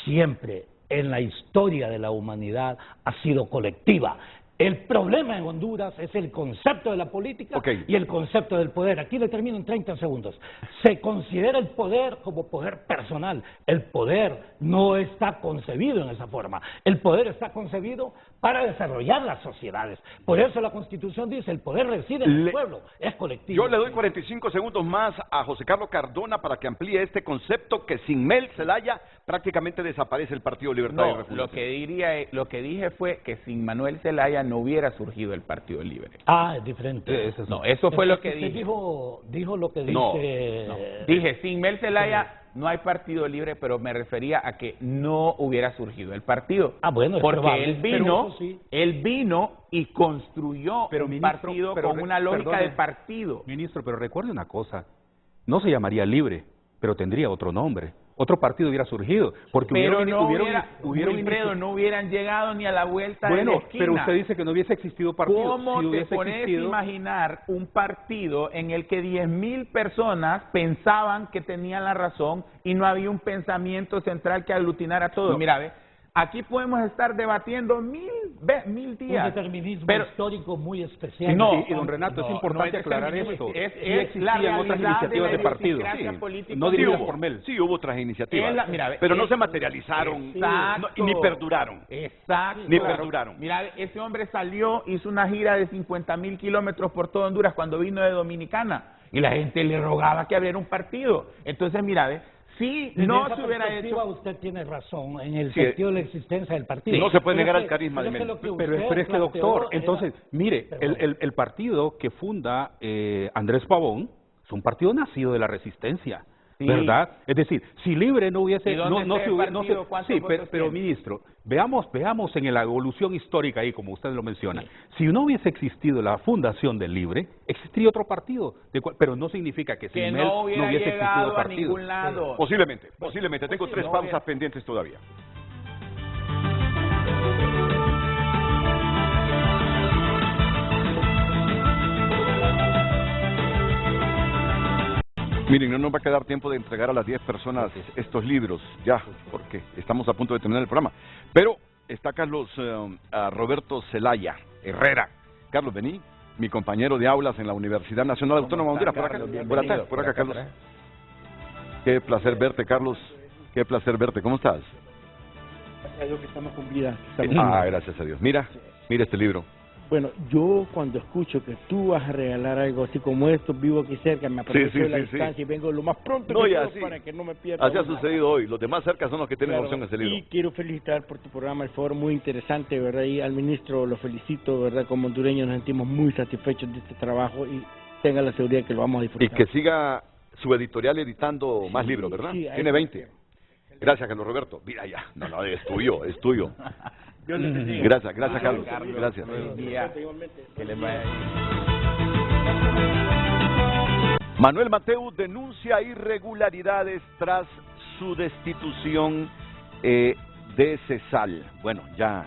siempre en la historia de la humanidad ha sido colectiva. El problema en Honduras es el concepto de la política y el concepto del poder. Aquí le termino en 30 segundos. Se considera el poder como poder personal. El poder no está concebido en esa forma. El poder está concebido para desarrollar las sociedades. Por eso la Constitución dice, el poder reside en el pueblo, es colectivo. Yo le doy 45 segundos más a José Carlos Cardona para que amplíe este concepto que sin Mel Zelaya prácticamente desaparece el Partido Libertad y Refundación. Lo que dije fue que sin Manuel Zelaya no hubiera surgido el Partido Libre. Ah, es diferente. No, eso fue lo que dije. Dijo lo que dice... No. Dije, sin Mel Zelaya no hay Partido Libre, pero me refería a que no hubiera surgido el partido. Ah, bueno, es porque probable, él vino y construyó un partido con una lógica de partido. Ministro, pero recuerde una cosa, no se llamaría Libre, pero tendría otro nombre. Otro partido hubiera surgido, porque pero hubieron no hubieran llegado ni a la vuelta de la bueno, esquina. pero usted dice que no hubiese existido partido. ¿Cómo si te hubiese pones existido... a imaginar un partido en el que 10,000 personas pensaban que tenían la razón y no había un pensamiento central que aglutinara a todos? No. Mira, ve, aquí podemos estar debatiendo mil días. Un determinismo pero histórico muy especial. No, y don Renato, es importante aclarar esto. Es Sí existían la otras realidad iniciativas de partido, idiosincrasia política. no dirigidas por Mel. Sí, hubo otras iniciativas, Mira, pero no es- se materializaron Exacto. ni perduraron. Exacto. Ni perduraron. Mira, ese hombre salió, hizo una gira de 50,000 kilómetros por todo Honduras cuando vino de Dominicana y la gente le rogaba que abriera un partido. Entonces, mira, ve, si Desde no esa se hubiera perspectiva, hecho... usted tiene razón en el Sí. sentido de la existencia del partido. No se puede Pero negar es al que- carisma de pero es que Mel. lo que Pero usted es que, planteó doctor, era- entonces, mire, Perdón. el partido que funda Andrés Pavón es un partido nacido de la resistencia, Sí. ¿verdad? Es decir, si Libre no hubiese... ¿Y dónde está el partido? ¿Cuántos sí, votos pero tiene? ministro, veamos en la evolución histórica ahí, como usted lo menciona. Si no hubiese existido la fundación del Libre, existiría otro partido, pero no significa que sin que Mel no hubiera hubiese existido llegado a partido. ningún lado. Posiblemente. Tengo sí, 3 no pausas hubiera- pendientes todavía. Miren, no nos va a quedar tiempo de entregar a las 10 personas estos libros, ya, porque estamos a punto de terminar el programa. Pero está Carlos Roberto Zelaya Herrera. Carlos, vení, mi compañero de aulas en la Universidad Nacional Autónoma de Honduras. Por acá, por acá, Carlos. Qué placer verte, Carlos. Qué placer verte. ¿Cómo estás? Gracias a Dios que estamos con vida. Gracias a Dios. Mira este libro. Bueno, yo cuando escucho que tú vas a regalar algo así como esto, vivo aquí cerca, me aprovecho Sí, de la sí, distancia sí. y vengo lo más pronto No, que y puedo así. para que no me pierda. Así ha una. sucedido hoy. Los demás cerca son los que tienen Claro, opción a ese libro. y quiero felicitar por tu programa, el foro muy interesante, ¿verdad? Y al ministro lo felicito, ¿verdad? Como hondureños nos sentimos muy satisfechos de este trabajo y tenga la seguridad que lo vamos a Y disfrutar. que siga su editorial editando más Sí, libros, ¿verdad? sí, ahí Tiene está. 20. Gracias, Carlos Roberto. Mira ya. No, es tuyo, es tuyo. Dios les bendiga. Gracias, Carlos. Gracias. Buen día. Igualmente. Que le vaya bien. Manuel Mateu denuncia irregularidades tras su destitución de CESAL. Bueno, ya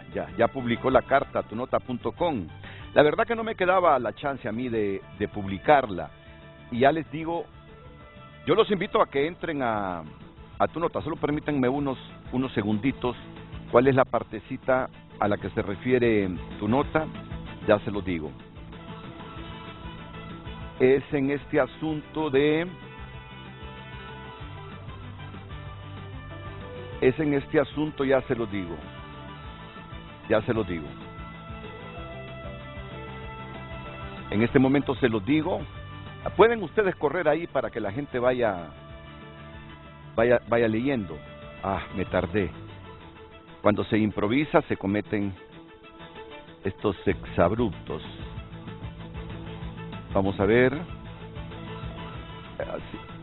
publicó la carta tunota.com. La verdad que no me quedaba la chance a mí de publicarla. Y ya les digo, yo los invito a que entren a tu nota. Solo permítanme unos segunditos. ¿Cuál es la partecita a la que se refiere tu nota? Ya se lo digo. Es en este asunto de... ya se lo digo. En este momento se lo digo. Pueden ustedes correr ahí para que la gente vaya leyendo. Me tardé. Cuando se improvisa se cometen estos exabruptos. Vamos a ver.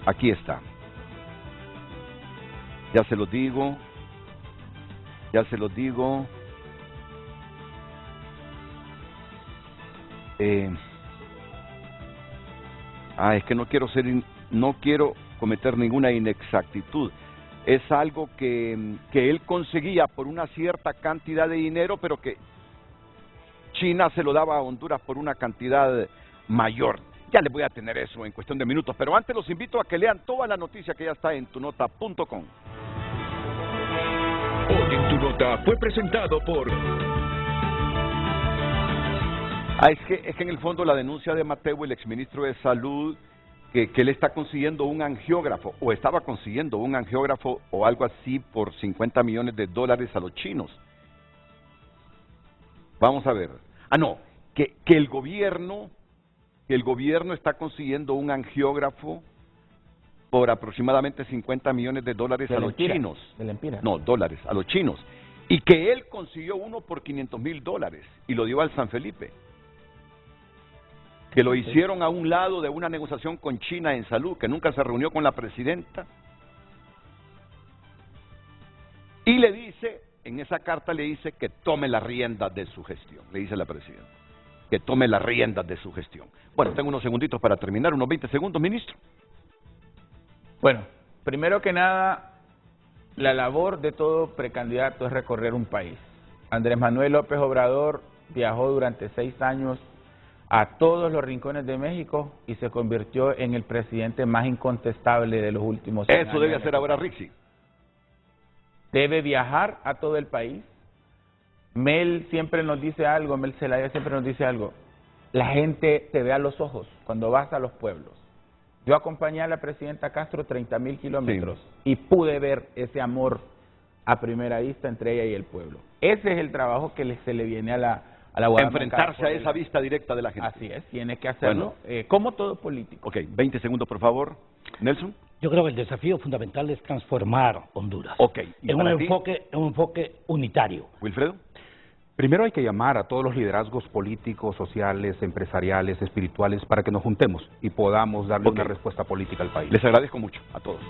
Aquí está. Ya se lo digo. Es que no quiero cometer ninguna inexactitud. Es algo que él conseguía por una cierta cantidad de dinero, pero que China se lo daba a Honduras por una cantidad mayor. Ya les voy a tener eso en cuestión de minutos, pero antes los invito a que lean toda la noticia que ya está en tunota.com. Hoy en Tu Nota fue presentado por... Es que en el fondo la denuncia de Mateu, el exministro de Salud, que él está consiguiendo un angiógrafo, o estaba consiguiendo un angiógrafo o algo así por $50 millones a los chinos. Vamos a ver. Que el gobierno está consiguiendo un angiógrafo por aproximadamente $50 millones a los chinos. ¿De Empira? No, dólares, a los chinos. Y que él consiguió uno por $500,000 y lo dio al San Felipe. Que lo hicieron a un lado de una negociación con China en salud, que nunca se reunió con la presidenta. Y le dice, en esa carta le dice que tome las riendas de su gestión, le dice la presidenta. Que tome las riendas de su gestión. Bueno, tengo unos segunditos para terminar, unos 20 segundos, ministro. Bueno, primero que nada, la labor de todo precandidato es recorrer un país. Andrés Manuel López Obrador viajó durante 6 años a todos los rincones de México y se convirtió en el presidente más incontestable de los últimos 100 años. Eso debe hacer ahora Rixi. Debe viajar a todo el país. Mel siempre nos dice algo, Mel Zelaya siempre nos dice algo. La gente te ve a los ojos cuando vas a los pueblos. Yo acompañé a la presidenta Castro 30.000 kilómetros y pude ver ese amor a primera vista entre ella y el pueblo. Ese es el trabajo que se le viene a la Guadalupe. Enfrentarse a esa vista directa de la gente. Así es, tiene que hacerlo, como todo político. Ok, 20 segundos por favor. Nelson. Yo creo que el desafío fundamental es transformar Honduras. Ok. En un enfoque unitario. Wilfredo. Primero hay que llamar a todos los liderazgos políticos, sociales, empresariales, espirituales, para que nos juntemos y podamos darle una respuesta política al país. Les agradezco mucho a todos.